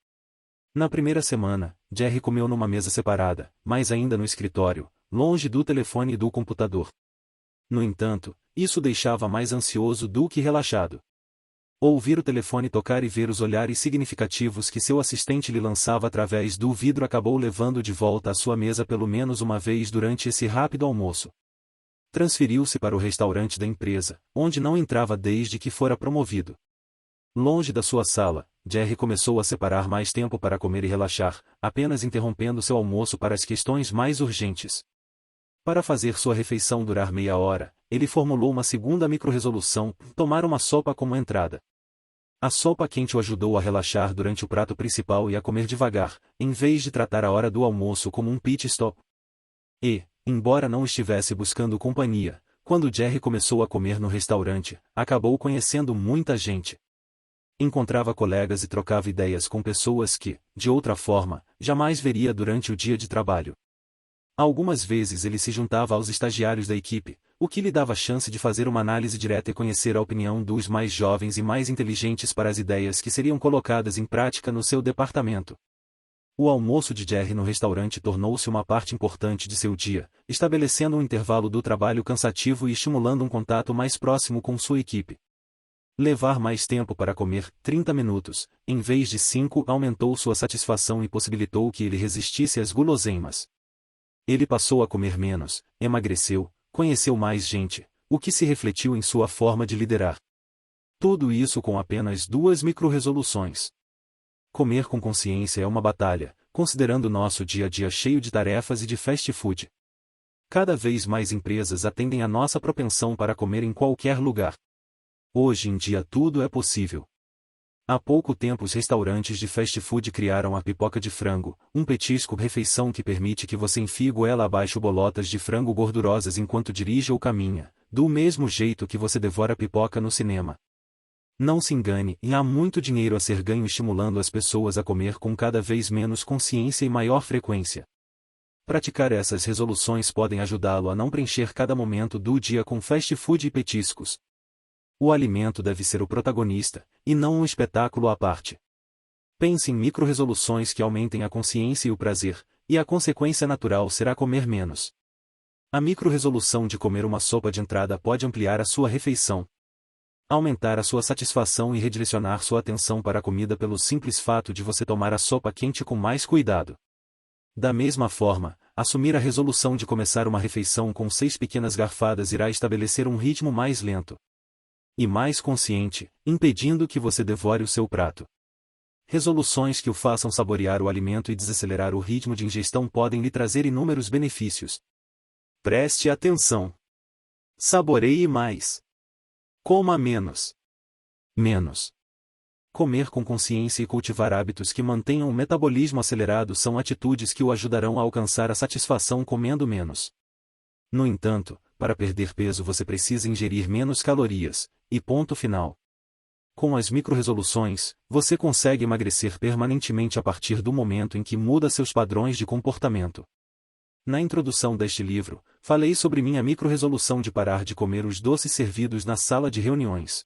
Na primeira semana, Jerry comeu numa mesa separada, mas ainda no escritório, longe do telefone e do computador. No entanto, isso o deixava mais ansioso do que relaxado. Ouvir o telefone tocar e ver os olhares significativos que seu assistente lhe lançava através do vidro acabou levando de volta à sua mesa pelo menos uma vez durante esse rápido almoço. Transferiu-se para o restaurante da empresa, onde não entrava desde que fora promovido. Longe da sua sala, Jerry começou a separar mais tempo para comer e relaxar, apenas interrompendo seu almoço para as questões mais urgentes. Para fazer sua refeição durar meia hora, ele formulou uma segunda microrresolução: tomar uma sopa como entrada. A sopa quente o ajudou a relaxar durante o prato principal e a comer devagar, em vez de tratar a hora do almoço como um pit stop. E, embora não estivesse buscando companhia, quando Jerry começou a comer no restaurante, acabou conhecendo muita gente. Encontrava colegas e trocava ideias com pessoas que, de outra forma, jamais veria durante o dia de trabalho. Algumas vezes ele se juntava aos estagiários da equipe, o que lhe dava chance de fazer uma análise direta e conhecer a opinião dos mais jovens e mais inteligentes para as ideias que seriam colocadas em prática no seu departamento. O almoço de Jerry no restaurante tornou-se uma parte importante de seu dia, estabelecendo um intervalo do trabalho cansativo e estimulando um contato mais próximo com sua equipe. Levar mais tempo para comer, 30 minutos, em vez de 5, aumentou sua satisfação e possibilitou que ele resistisse às guloseimas. Ele passou a comer menos, emagreceu, conheceu mais gente, o que se refletiu em sua forma de liderar. Tudo isso com apenas 2 microrresoluções. Comer com consciência é uma batalha, considerando nosso dia a dia cheio de tarefas e de fast food. Cada vez mais empresas atendem à nossa propensão para comer em qualquer lugar. Hoje em dia tudo é possível. Há pouco tempo os restaurantes de fast food criaram a pipoca de frango, um petisco-refeição que permite que você enfie goela abaixo bolotas de frango gordurosas enquanto dirige ou caminha, do mesmo jeito que você devora pipoca no cinema. Não se engane, e há muito dinheiro a ser ganho estimulando as pessoas a comer com cada vez menos consciência e maior frequência. Praticar essas resoluções podem ajudá-lo a não preencher cada momento do dia com fast food e petiscos. O alimento deve ser o protagonista, e não um espetáculo à parte. Pense em microrresoluções que aumentem a consciência e o prazer, e a consequência natural será comer menos. A microrresolução de comer uma sopa de entrada pode ampliar a sua refeição, aumentar a sua satisfação e redirecionar sua atenção para a comida pelo simples fato de você tomar a sopa quente com mais cuidado. Da mesma forma, assumir a resolução de começar uma refeição com 6 pequenas garfadas irá estabelecer um ritmo mais lento e mais consciente, impedindo que você devore o seu prato. Resoluções que o façam saborear o alimento e desacelerar o ritmo de ingestão podem lhe trazer inúmeros benefícios. Preste atenção. Saboreie mais. Coma menos. Menos. Comer com consciência e cultivar hábitos que mantenham o metabolismo acelerado são atitudes que o ajudarão a alcançar a satisfação comendo menos. No entanto, para perder peso você precisa ingerir menos calorias, e ponto final. Com as microresoluções, você consegue emagrecer permanentemente a partir do momento em que muda seus padrões de comportamento. Na introdução deste livro, falei sobre minha microresolução de parar de comer os doces servidos na sala de reuniões.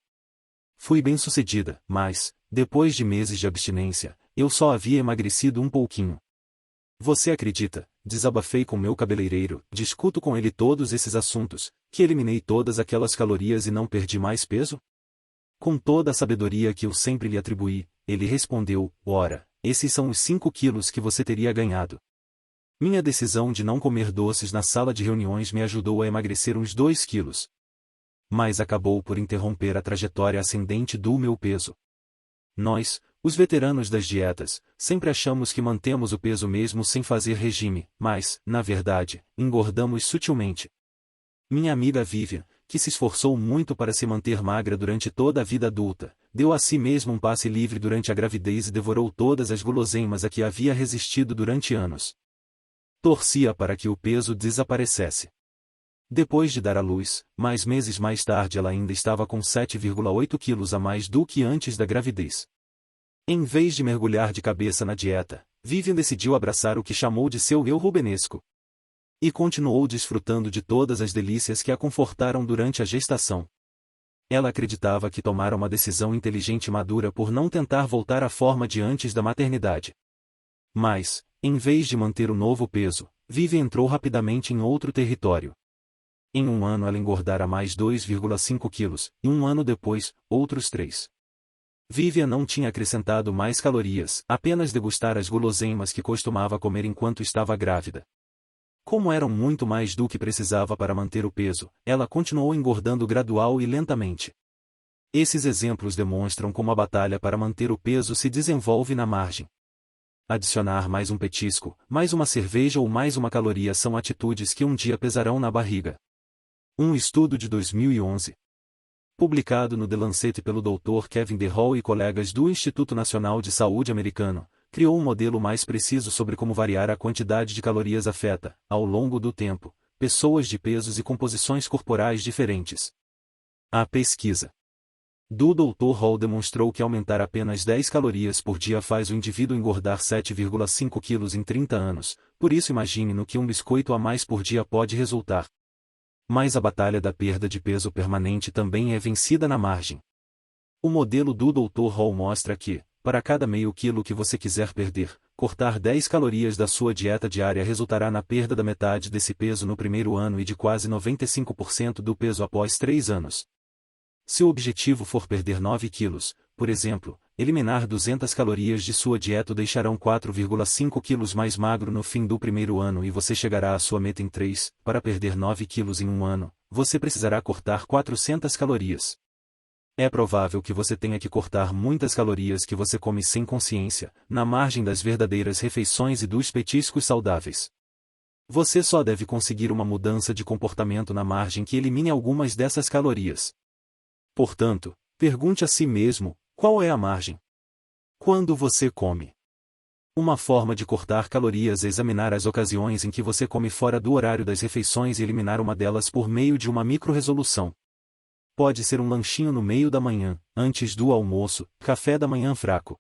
Fui bem-sucedida, mas, depois de meses de abstinência, eu só havia emagrecido um pouquinho. Você acredita, desabafei com meu cabeleireiro, discuto com ele todos esses assuntos, que eliminei todas aquelas calorias e não perdi mais peso? Com toda a sabedoria que eu sempre lhe atribuí, ele respondeu, ora, esses são os 5 quilos que você teria ganhado. Minha decisão de não comer doces na sala de reuniões me ajudou a emagrecer uns 2 quilos. Mas acabou por interromper a trajetória ascendente do meu peso. Nós, os veteranos das dietas, sempre achamos que mantemos o peso mesmo sem fazer regime, mas, na verdade, engordamos sutilmente. Minha amiga Vivian, que se esforçou muito para se manter magra durante toda a vida adulta, deu a si mesma um passe livre durante a gravidez e devorou todas as guloseimas a que havia resistido durante anos. Torcia para que o peso desaparecesse. Depois de dar à luz, mais meses mais tarde ela ainda estava com 7,8 quilos a mais do que antes da gravidez. Em vez de mergulhar de cabeça na dieta, Vivian decidiu abraçar o que chamou de seu eu rubenesco. E continuou desfrutando de todas as delícias que a confortaram durante a gestação. Ela acreditava que tomara uma decisão inteligente e madura por não tentar voltar à forma de antes da maternidade. Mas, em vez de manter o novo peso, Vivian entrou rapidamente em outro território. Em um ano ela engordara mais 2,5 quilos, e um ano depois, outros 3. Vivian não tinha acrescentado mais calorias, apenas degustar as guloseimas que costumava comer enquanto estava grávida. Como eram muito mais do que precisava para manter o peso, ela continuou engordando gradual e lentamente. Esses exemplos demonstram como a batalha para manter o peso se desenvolve na margem. Adicionar mais um petisco, mais uma cerveja ou mais uma caloria são atitudes que um dia pesarão na barriga. Um estudo de 2011, publicado no The Lancet pelo Dr. Kevin DeHall e colegas do Instituto Nacional de Saúde americano, criou um modelo mais preciso sobre como variar a quantidade de calorias afeta, ao longo do tempo, pessoas de pesos e composições corporais diferentes. A pesquisa do Dr. Hall demonstrou que aumentar apenas 10 calorias por dia faz o indivíduo engordar 7,5 quilos em 30 anos, por isso imagine no que um biscoito a mais por dia pode resultar. Mas a batalha da perda de peso permanente também é vencida na margem. O modelo do Dr. Hall mostra que, para cada meio quilo que você quiser perder, cortar 10 calorias da sua dieta diária resultará na perda da metade desse peso no primeiro ano e de quase 95% do peso após 3 anos. Se o objetivo for perder 9 quilos, por exemplo, eliminar 200 calorias de sua dieta o deixarão 4,5 quilos mais magro no fim do primeiro ano e você chegará à sua meta em 3. Para perder 9 quilos em um ano, você precisará cortar 400 calorias. É provável que você tenha que cortar muitas calorias que você come sem consciência, na margem das verdadeiras refeições e dos petiscos saudáveis. Você só deve conseguir uma mudança de comportamento na margem que elimine algumas dessas calorias. Portanto, pergunte a si mesmo, qual é a margem? Quando você come? Uma forma de cortar calorias é examinar as ocasiões em que você come fora do horário das refeições e eliminar uma delas por meio de uma micro-resolução. Pode ser um lanchinho no meio da manhã, antes do almoço, café da manhã fraco.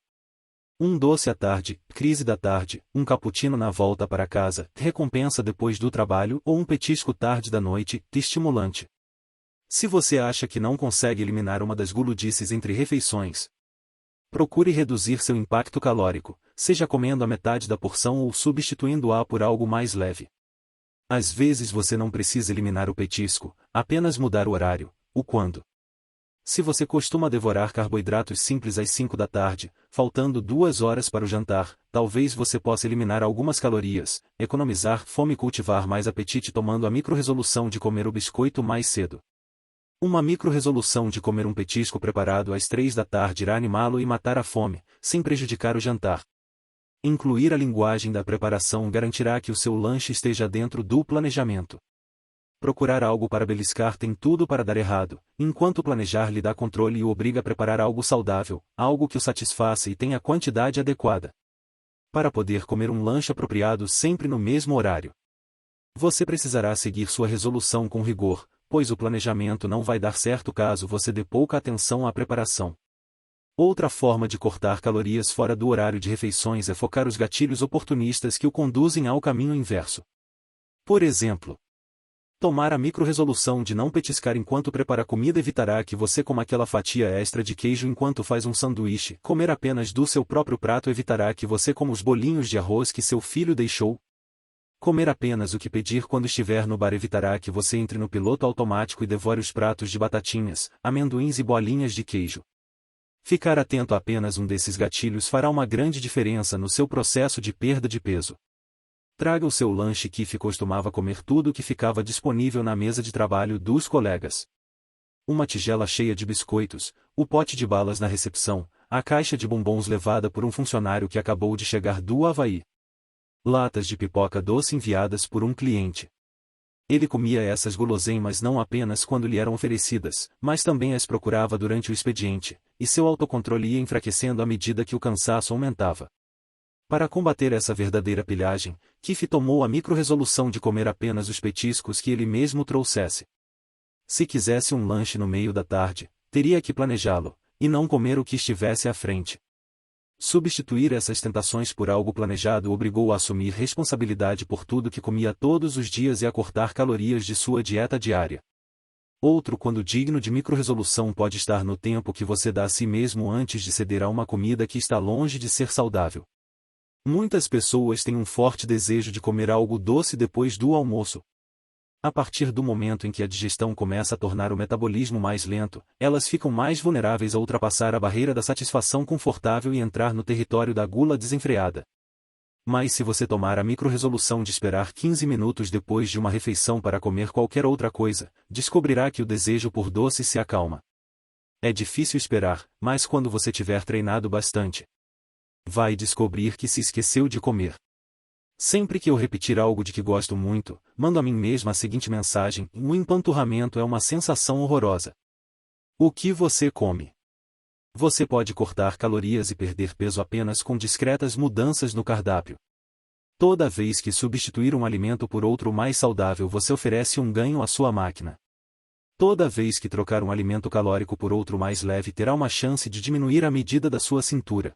Um doce à tarde, crise da tarde, um cappuccino na volta para casa, recompensa depois do trabalho ou um petisco tarde da noite, estimulante. Se você acha que não consegue eliminar uma das guludices entre refeições, procure reduzir seu impacto calórico, seja comendo a metade da porção ou substituindo-a por algo mais leve. Às vezes você não precisa eliminar o petisco, apenas mudar o horário, o quando. Se você costuma devorar carboidratos simples às 5 da tarde, faltando 2 horas para o jantar, talvez você possa eliminar algumas calorias, economizar fome e cultivar mais apetite tomando a micro-resolução de comer o biscoito mais cedo. Uma micro-resolução de comer um petisco preparado às 3 da tarde irá animá-lo e matar a fome, sem prejudicar o jantar. Incluir a linguagem da preparação garantirá que o seu lanche esteja dentro do planejamento. Procurar algo para beliscar tem tudo para dar errado, enquanto planejar lhe dá controle e o obriga a preparar algo saudável, algo que o satisfaça e tenha a quantidade adequada. Para poder comer um lanche apropriado sempre no mesmo horário, você precisará seguir sua resolução com rigor, pois o planejamento não vai dar certo caso você dê pouca atenção à preparação. Outra forma de cortar calorias fora do horário de refeições é focar os gatilhos oportunistas que o conduzem ao caminho inverso. Por exemplo, tomar a micro-resolução de não petiscar enquanto prepara comida evitará que você coma aquela fatia extra de queijo enquanto faz um sanduíche. Comer apenas do seu próprio prato evitará que você coma os bolinhos de arroz que seu filho deixou. Comer apenas o que pedir quando estiver no bar evitará que você entre no piloto automático e devore os pratos de batatinhas, amendoins e bolinhas de queijo. Ficar atento a apenas um desses gatilhos fará uma grande diferença no seu processo de perda de peso. Traga o seu lanche que costumava comer tudo que ficava disponível na mesa de trabalho dos colegas. Uma tigela cheia de biscoitos, o pote de balas na recepção, a caixa de bombons levada por um funcionário que acabou de chegar do Havaí. Latas de pipoca doce enviadas por um cliente. Ele comia essas guloseimas não apenas quando lhe eram oferecidas, mas também as procurava durante o expediente, e seu autocontrole ia enfraquecendo à medida que o cansaço aumentava. Para combater essa verdadeira pilhagem, Keith tomou a micro-resolução de comer apenas os petiscos que ele mesmo trouxesse. Se quisesse um lanche no meio da tarde, teria que planejá-lo, e não comer o que estivesse à frente. Substituir essas tentações por algo planejado o obrigou a assumir responsabilidade por tudo que comia todos os dias e a cortar calorias de sua dieta diária. Outro quando digno de micro-resolução pode estar no tempo que você dá a si mesmo antes de ceder a uma comida que está longe de ser saudável. Muitas pessoas têm um forte desejo de comer algo doce depois do almoço. A partir do momento em que a digestão começa a tornar o metabolismo mais lento, elas ficam mais vulneráveis a ultrapassar a barreira da satisfação confortável e entrar no território da gula desenfreada. Mas se você tomar a micro-resolução de esperar 15 minutos depois de uma refeição para comer qualquer outra coisa, descobrirá que o desejo por doce se acalma. É difícil esperar, mas quando você tiver treinado bastante, vai descobrir que se esqueceu de comer. Sempre que eu repetir algo de que gosto muito, mando a mim mesma a seguinte mensagem: o empanturramento é uma sensação horrorosa. O que você come? Você pode cortar calorias e perder peso apenas com discretas mudanças no cardápio. Toda vez que substituir um alimento por outro mais saudável, você oferece um ganho à sua máquina. Toda vez que trocar um alimento calórico por outro mais leve, terá uma chance de diminuir a medida da sua cintura.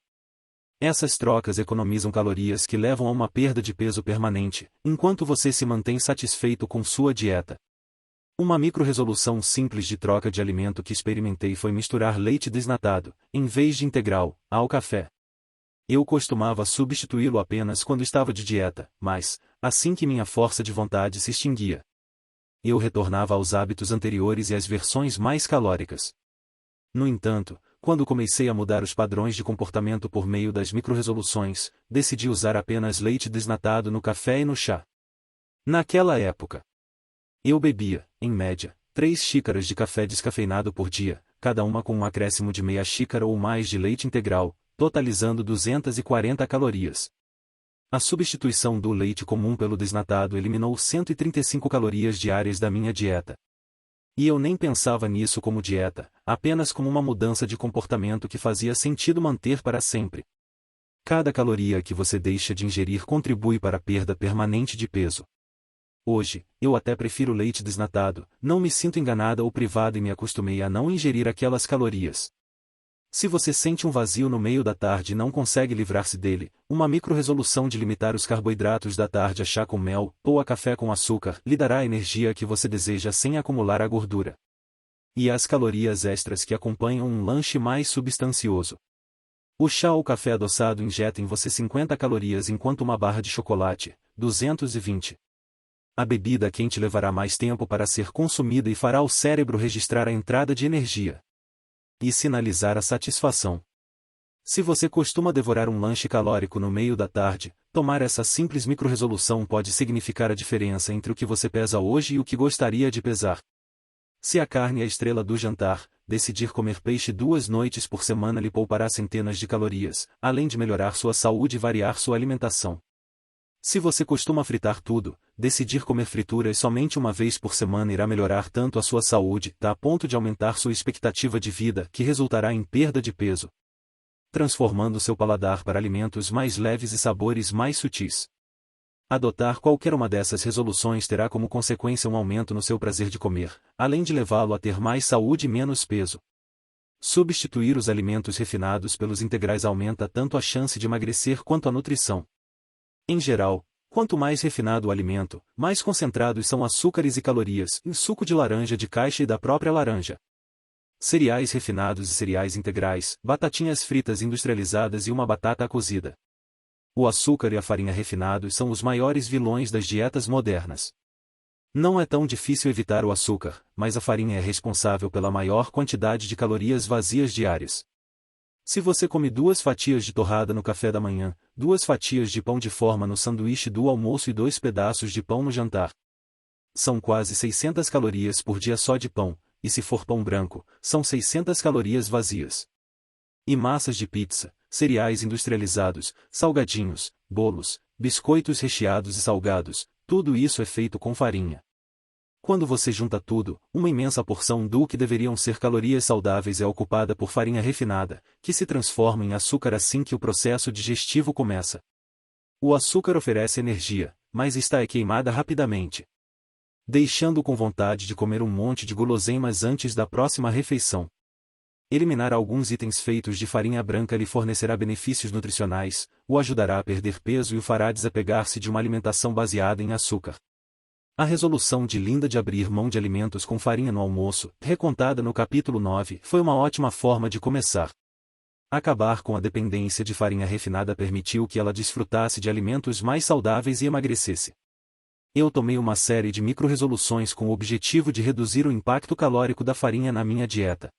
Essas trocas economizam calorias que levam a uma perda de peso permanente, enquanto você se mantém satisfeito com sua dieta. Uma micro-resolução simples de troca de alimento que experimentei foi misturar leite desnatado, em vez de integral, ao café. Eu costumava substituí-lo apenas quando estava de dieta, mas, assim que minha força de vontade se extinguia, eu retornava aos hábitos anteriores e às versões mais calóricas. No entanto, quando comecei a mudar os padrões de comportamento por meio das micro-resoluções, decidi usar apenas leite desnatado no café e no chá. Naquela época, eu bebia, em média, 3 xícaras de café descafeinado por dia, cada uma com um acréscimo de meia xícara ou mais de leite integral, totalizando 240 calorias. A substituição do leite comum pelo desnatado eliminou 135 calorias diárias da minha dieta. E eu nem pensava nisso como dieta, apenas como uma mudança de comportamento que fazia sentido manter para sempre. Cada caloria que você deixa de ingerir contribui para a perda permanente de peso. Hoje, eu até prefiro leite desnatado, não me sinto enganada ou privada e me acostumei a não ingerir aquelas calorias. Se você sente um vazio no meio da tarde e não consegue livrar-se dele, uma micro-resolução de limitar os carboidratos da tarde a chá com mel, ou a café com açúcar, lhe dará a energia que você deseja sem acumular a gordura. E as calorias extras que acompanham um lanche mais substancioso. O chá ou café adoçado injeta em você 50 calorias enquanto uma barra de chocolate, 220. A bebida quente levará mais tempo para ser consumida e fará o cérebro registrar a entrada de energia e sinalizar a satisfação. Se você costuma devorar um lanche calórico no meio da tarde, tomar essa simples micro-resolução pode significar a diferença entre o que você pesa hoje e o que gostaria de pesar. Se a carne é a estrela do jantar, decidir comer peixe 2 noites por semana lhe poupará centenas de calorias, além de melhorar sua saúde e variar sua alimentação. Se você costuma fritar tudo, decidir comer frituras somente uma vez por semana irá melhorar tanto a sua saúde, a ponto de aumentar sua expectativa de vida, que resultará em perda de peso, transformando seu paladar para alimentos mais leves e sabores mais sutis. Adotar qualquer uma dessas resoluções terá como consequência um aumento no seu prazer de comer, além de levá-lo a ter mais saúde e menos peso. Substituir os alimentos refinados pelos integrais aumenta tanto a chance de emagrecer quanto a nutrição. Em geral, quanto mais refinado o alimento, mais concentrados são açúcares e calorias, em suco de laranja de caixa e da própria laranja. Cereais refinados e cereais integrais, batatinhas fritas industrializadas e uma batata cozida. O açúcar e a farinha refinados são os maiores vilões das dietas modernas. Não é tão difícil evitar o açúcar, mas a farinha é responsável pela maior quantidade de calorias vazias diárias. Se você come 2 fatias de torrada no café da manhã, 2 fatias de pão de forma no sanduíche do almoço e 2 pedaços de pão no jantar, são quase 600 calorias por dia só de pão, e se for pão branco, são 600 calorias vazias. E massas de pizza, cereais industrializados, salgadinhos, bolos, biscoitos recheados e salgados, tudo isso é feito com farinha. Quando você junta tudo, uma imensa porção do que deveriam ser calorias saudáveis é ocupada por farinha refinada, que se transforma em açúcar assim que o processo digestivo começa. O açúcar oferece energia, mas está queimada rapidamente, deixando com vontade de comer um monte de guloseimas antes da próxima refeição. Eliminar alguns itens feitos de farinha branca lhe fornecerá benefícios nutricionais, o ajudará a perder peso e o fará desapegar-se de uma alimentação baseada em açúcar. A resolução de Linda de abrir mão de alimentos com farinha no almoço, recontada no capítulo 9, foi uma ótima forma de começar. Acabar com a dependência de farinha refinada permitiu que ela desfrutasse de alimentos mais saudáveis e emagrecesse. Eu tomei uma série de micro-resoluções com o objetivo de reduzir o impacto calórico da farinha na minha dieta.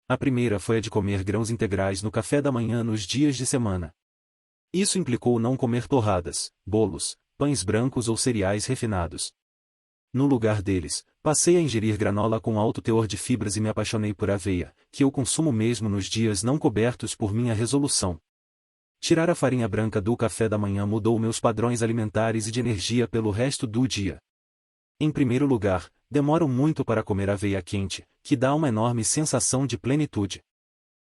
A primeira foi a de comer grãos integrais no café da manhã nos dias de semana. Isso implicou não comer torradas, bolos, pães brancos ou cereais refinados. No lugar deles, passei a ingerir granola com alto teor de fibras e me apaixonei por aveia, que eu consumo mesmo nos dias não cobertos por minha resolução. Tirar a farinha branca do café da manhã mudou meus padrões alimentares e de energia pelo resto do dia. Em primeiro lugar, demoro muito para comer aveia quente, que dá uma enorme sensação de plenitude.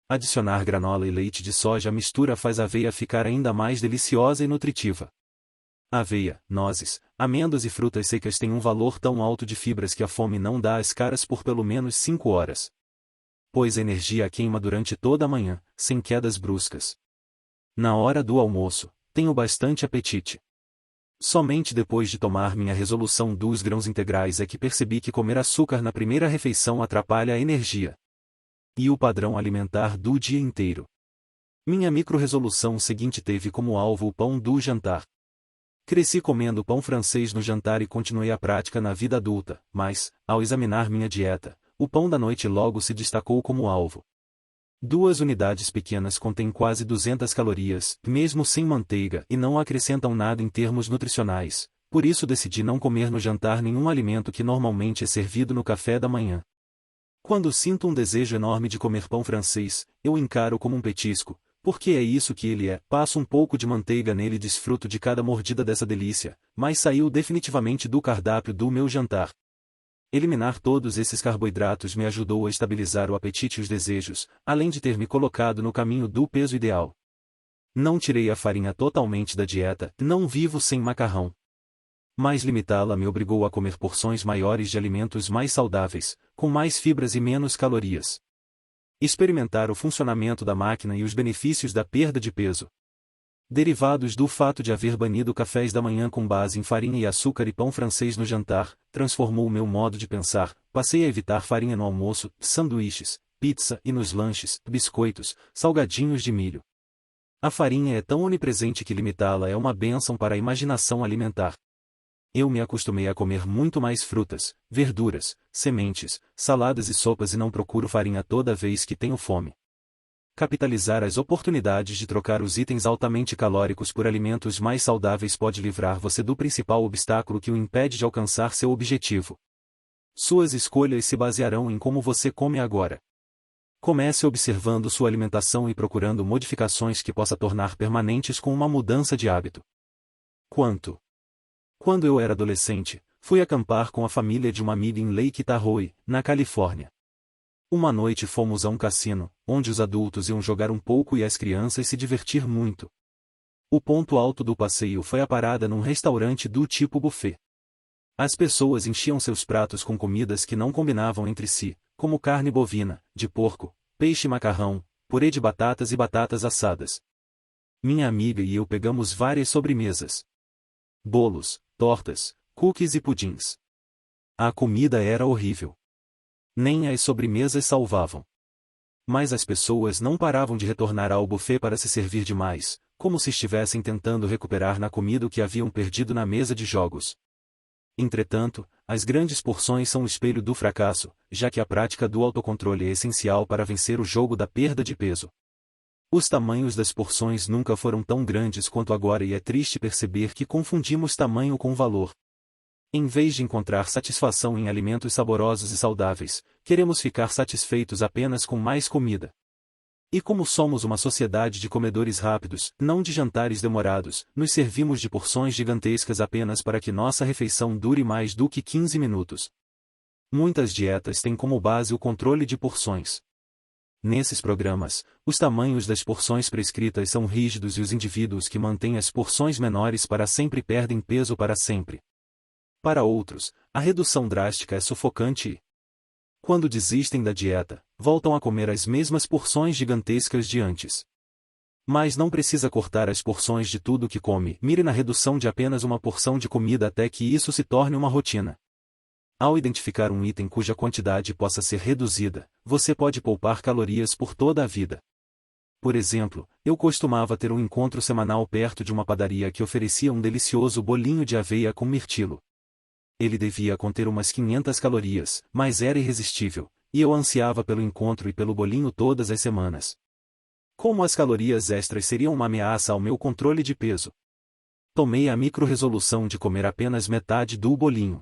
Adicionar granola e leite de soja à mistura faz a aveia ficar ainda mais deliciosa e nutritiva. Aveia, nozes, amêndoas e frutas secas têm um valor tão alto de fibras que a fome não dá as caras por pelo menos 5 horas. Pois a energia queima durante toda a manhã, sem quedas bruscas. Na hora do almoço, tenho bastante apetite. Somente depois de tomar minha resolução dos grãos integrais é que percebi que comer açúcar na primeira refeição atrapalha a energia e o padrão alimentar do dia inteiro. Minha micro-resolução seguinte teve como alvo o pão do jantar. Cresci comendo pão francês no jantar e continuei a prática na vida adulta, mas, ao examinar minha dieta, o pão da noite logo se destacou como alvo. 2 unidades pequenas contêm quase 200 calorias, mesmo sem manteiga, e não acrescentam nada em termos nutricionais, por isso decidi não comer no jantar nenhum alimento que normalmente é servido no café da manhã. Quando sinto um desejo enorme de comer pão francês, eu o encaro como um petisco, porque é isso que ele é. Passo um pouco de manteiga nele e desfruto de cada mordida dessa delícia, mas saiu definitivamente do cardápio do meu jantar. Eliminar todos esses carboidratos me ajudou a estabilizar o apetite e os desejos, além de ter me colocado no caminho do peso ideal. Não tirei a farinha totalmente da dieta, não vivo sem macarrão. Mas limitá-la me obrigou a comer porções maiores de alimentos mais saudáveis, com mais fibras e menos calorias. Experimentar o funcionamento da máquina e os benefícios da perda de peso, derivados do fato de haver banido cafés da manhã com base em farinha e açúcar e pão francês no jantar, transformou o meu modo de pensar. Passei a evitar farinha no almoço, sanduíches, pizza e nos lanches, biscoitos, salgadinhos de milho. A farinha é tão onipresente que limitá-la é uma bênção para a imaginação alimentar. Eu me acostumei a comer muito mais frutas, verduras, sementes, saladas e sopas e não procuro farinha toda vez que tenho fome. Capitalizar as oportunidades de trocar os itens altamente calóricos por alimentos mais saudáveis pode livrar você do principal obstáculo que o impede de alcançar seu objetivo. Suas escolhas se basearão em como você come agora. Comece observando sua alimentação e procurando modificações que possa tornar permanentes com uma mudança de hábito. Quanto? Quando eu era adolescente, fui acampar com a família de uma amiga em Lake Tahoe, na Califórnia. Uma noite fomos a um cassino, onde os adultos iam jogar um pouco e as crianças se divertir muito. O ponto alto do passeio foi a parada num restaurante do tipo buffet. As pessoas enchiam seus pratos com comidas que não combinavam entre si, como carne bovina, de porco, peixe e macarrão, purê de batatas e batatas assadas. Minha amiga e eu pegamos várias sobremesas. Bolos, tortas, cookies e pudins. A comida era horrível. Nem as sobremesas salvavam. Mas as pessoas não paravam de retornar ao buffet para se servir demais, como se estivessem tentando recuperar na comida o que haviam perdido na mesa de jogos. Entretanto, as grandes porções são o espelho do fracasso, já que a prática do autocontrole é essencial para vencer o jogo da perda de peso. Os tamanhos das porções nunca foram tão grandes quanto agora e é triste perceber que confundimos tamanho com valor. Em vez de encontrar satisfação em alimentos saborosos e saudáveis, queremos ficar satisfeitos apenas com mais comida. E como somos uma sociedade de comedores rápidos, não de jantares demorados, nos servimos de porções gigantescas apenas para que nossa refeição dure mais do que 15 minutos. Muitas dietas têm como base o controle de porções. Nesses programas, os tamanhos das porções prescritas são rígidos e os indivíduos que mantêm as porções menores para sempre perdem peso para sempre. Para outros, a redução drástica é sufocante e, quando desistem da dieta, voltam a comer as mesmas porções gigantescas de antes. Mas não precisa cortar as porções de tudo que come, mire na redução de apenas uma porção de comida até que isso se torne uma rotina. Ao identificar um item cuja quantidade possa ser reduzida, você pode poupar calorias por toda a vida. Por exemplo, eu costumava ter um encontro semanal perto de uma padaria que oferecia um delicioso bolinho de aveia com mirtilo. Ele devia conter umas 500 calorias, mas era irresistível, e eu ansiava pelo encontro e pelo bolinho todas as semanas. Como as calorias extras seriam uma ameaça ao meu controle de peso? Tomei a micro-resolução de comer apenas metade do bolinho.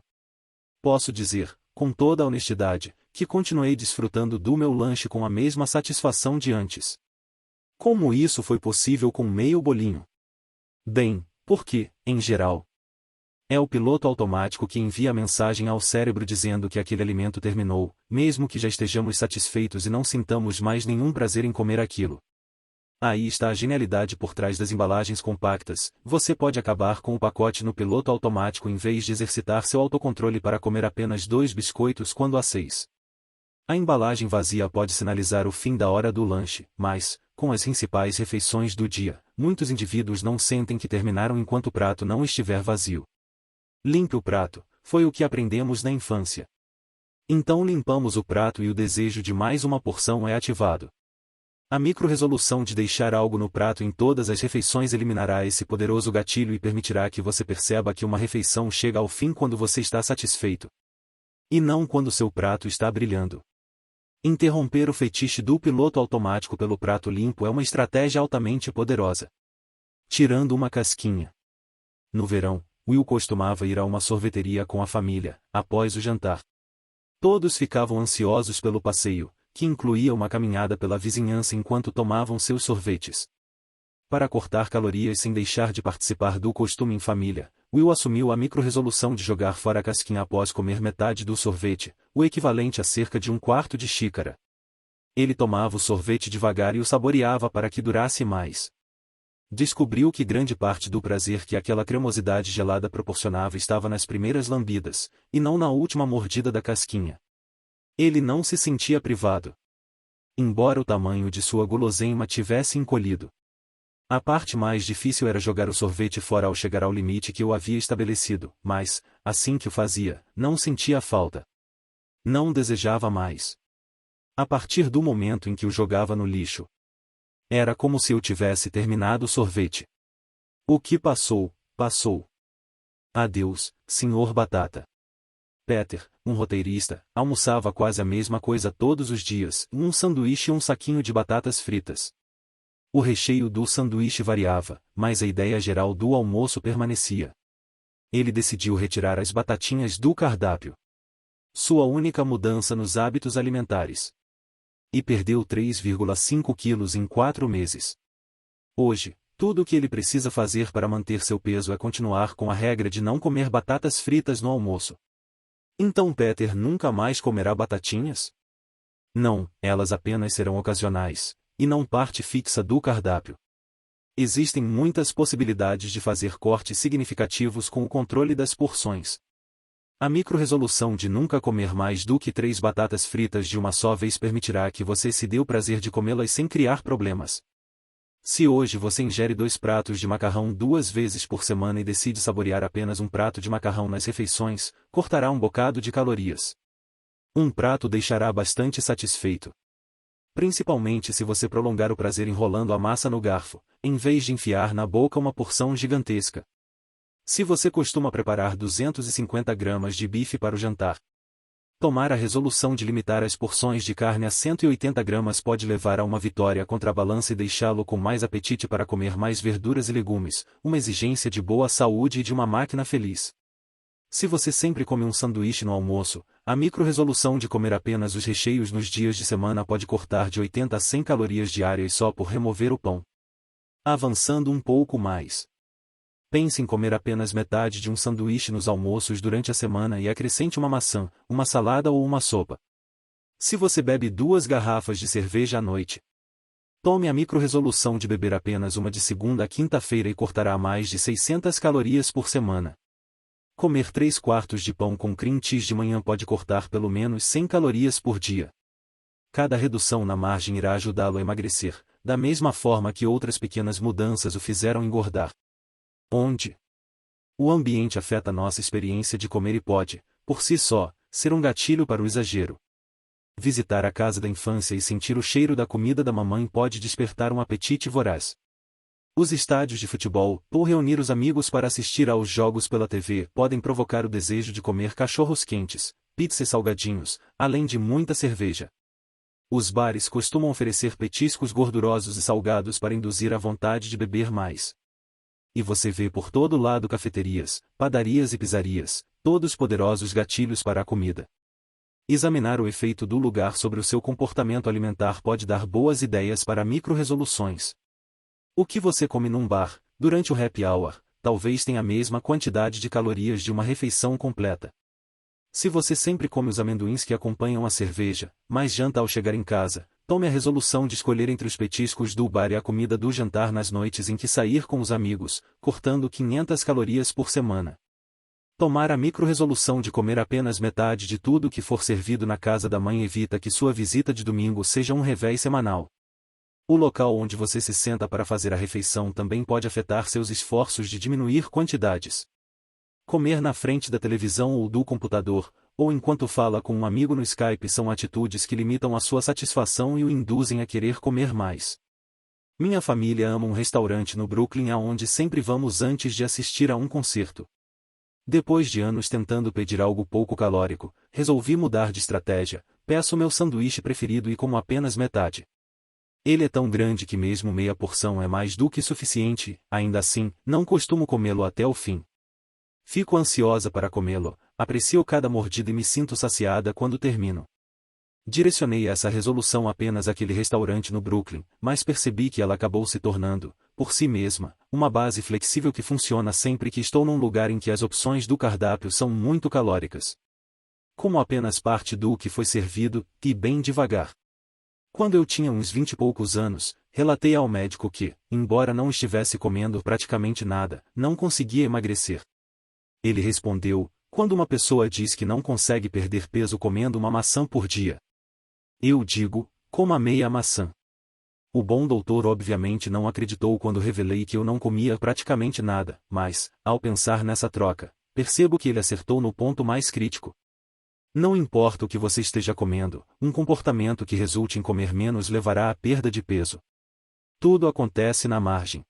Posso dizer, com toda a honestidade, que continuei desfrutando do meu lanche com a mesma satisfação de antes. Como isso foi possível com meio bolinho? Bem, porque, em geral, é o piloto automático que envia a mensagem ao cérebro dizendo que aquele alimento terminou, mesmo que já estejamos satisfeitos e não sintamos mais nenhum prazer em comer aquilo. Aí está a genialidade por trás das embalagens compactas. Você pode acabar com o pacote no piloto automático em vez de exercitar seu autocontrole para comer apenas 2 biscoitos quando há 6. A embalagem vazia pode sinalizar o fim da hora do lanche, mas, com as principais refeições do dia, muitos indivíduos não sentem que terminaram enquanto o prato não estiver vazio. Limpe o prato, foi o que aprendemos na infância. Então limpamos o prato e o desejo de mais uma porção é ativado. A micro-resolução de deixar algo no prato em todas as refeições eliminará esse poderoso gatilho e permitirá que você perceba que uma refeição chega ao fim quando você está satisfeito. E não quando seu prato está brilhando. Interromper o fetiche do piloto automático pelo prato limpo é uma estratégia altamente poderosa. Tirando uma casquinha. No verão, Will costumava ir a uma sorveteria com a família, após o jantar. Todos ficavam ansiosos pelo passeio, que incluía uma caminhada pela vizinhança enquanto tomavam seus sorvetes. Para cortar calorias sem deixar de participar do costume em família, Will assumiu a micro-resolução de jogar fora a casquinha após comer metade do sorvete, o equivalente a cerca de 1/4 de xícara. Ele tomava o sorvete devagar e o saboreava para que durasse mais. Descobriu que grande parte do prazer que aquela cremosidade gelada proporcionava estava nas primeiras lambidas, e não na última mordida da casquinha. Ele não se sentia privado. Embora o tamanho de sua guloseima tivesse encolhido. A parte mais difícil era jogar o sorvete fora ao chegar ao limite que eu havia estabelecido, mas, assim que o fazia, não sentia falta. Não desejava mais. A partir do momento em que o jogava no lixo, era como se eu tivesse terminado o sorvete. O que passou, passou. Adeus, Sr. Batata. Peter, um roteirista, almoçava quase a mesma coisa todos os dias, um sanduíche e um saquinho de batatas fritas. O recheio do sanduíche variava, mas a ideia geral do almoço permanecia. Ele decidiu retirar as batatinhas do cardápio. Sua única mudança nos hábitos alimentares. E perdeu 3,5 quilos em 4 meses. Hoje, Tudo o que ele precisa fazer para manter seu peso é continuar com a regra de não comer batatas fritas no almoço. Então Peter nunca mais comerá batatinhas? Não, elas apenas serão ocasionais, e não parte fixa do cardápio. Existem muitas possibilidades de fazer cortes significativos com o controle das porções. A micro-resolução de nunca comer mais do que 3 batatas fritas de uma só vez permitirá que você se dê o prazer de comê-las sem criar problemas. Se hoje você ingere 2 pratos de macarrão 2 vezes por semana e decide saborear apenas um prato de macarrão nas refeições, cortará um bocado de calorias. Um prato deixará bastante satisfeito. Principalmente se você prolongar o prazer enrolando a massa no garfo, em vez de enfiar na boca uma porção gigantesca. Se você costuma preparar 250 gramas de bife para o jantar, tomar a resolução de limitar as porções de carne a 180 gramas pode levar a uma vitória contra a balança e deixá-lo com mais apetite para comer mais verduras e legumes, uma exigência de boa saúde e de uma máquina feliz. Se você sempre come um sanduíche no almoço, a micro-resolução de comer apenas os recheios nos dias de semana pode cortar de 80 a 100 calorias diárias só por remover o pão. Avançando um pouco mais. Pense em comer apenas metade de um sanduíche nos almoços durante a semana e acrescente uma maçã, uma salada ou uma sopa. Se você bebe 2 garrafas de cerveja à noite, tome a micro-resolução de beber apenas uma de segunda a quinta-feira e cortará mais de 600 calorias por semana. Comer 3/4 de pão com cream cheese de manhã pode cortar pelo menos 100 calorias por dia. Cada redução na margem irá ajudá-lo a emagrecer, da mesma forma que outras pequenas mudanças o fizeram engordar. Onde? O ambiente afeta nossa experiência de comer e pode, por si só, ser um gatilho para o exagero. Visitar a casa da infância e sentir o cheiro da comida da mamãe pode despertar um apetite voraz. Os estádios de futebol, ou reunir os amigos para assistir aos jogos pela TV, podem provocar o desejo de comer cachorros quentes, pizza e salgadinhos, além de muita cerveja. Os bares costumam oferecer petiscos gordurosos e salgados para induzir a vontade de beber mais. E você vê por todo lado cafeterias, padarias e pizzarias, todos poderosos gatilhos para a comida. Examinar o efeito do lugar sobre o seu comportamento alimentar pode dar boas ideias para micro-resoluções. O que você come num bar, durante o happy hour, talvez tenha a mesma quantidade de calorias de uma refeição completa. Se você sempre come os amendoins que acompanham a cerveja, mas janta ao chegar em casa, tome a resolução de escolher entre os petiscos do bar e a comida do jantar nas noites em que sair com os amigos, cortando 500 calorias por semana. Tomar a micro-resolução de comer apenas metade de tudo que for servido na casa da mãe evita que sua visita de domingo seja um revés semanal. O local onde você se senta para fazer a refeição também pode afetar seus esforços de diminuir quantidades. Comer na frente da televisão ou do computador, ou enquanto fala com um amigo no Skype são atitudes que limitam a sua satisfação e o induzem a querer comer mais. Minha família ama um restaurante no Brooklyn aonde sempre vamos antes de assistir a um concerto. Depois de anos tentando pedir algo pouco calórico, resolvi mudar de estratégia, peço meu sanduíche preferido e como apenas metade. Ele é tão grande que mesmo meia porção é mais do que suficiente, ainda assim, não costumo comê-lo até o fim. Fico ansiosa para comê-lo, aprecio cada mordida e me sinto saciada quando termino. Direcionei essa resolução apenas àquele restaurante no Brooklyn, mas percebi que ela acabou se tornando, por si mesma, uma base flexível que funciona sempre que estou num lugar em que as opções do cardápio são muito calóricas. Como apenas parte do que foi servido, e bem devagar. Quando eu tinha uns 20 e poucos anos, relatei ao médico que, embora não estivesse comendo praticamente nada, não conseguia emagrecer. Ele respondeu: quando uma pessoa diz que não consegue perder peso comendo uma maçã por dia, eu digo, coma meia maçã. O bom doutor obviamente não acreditou quando revelei que eu não comia praticamente nada, mas, ao pensar nessa troca, percebo que ele acertou no ponto mais crítico. Não importa o que você esteja comendo, um comportamento que resulte em comer menos levará à perda de peso. Tudo acontece na margem.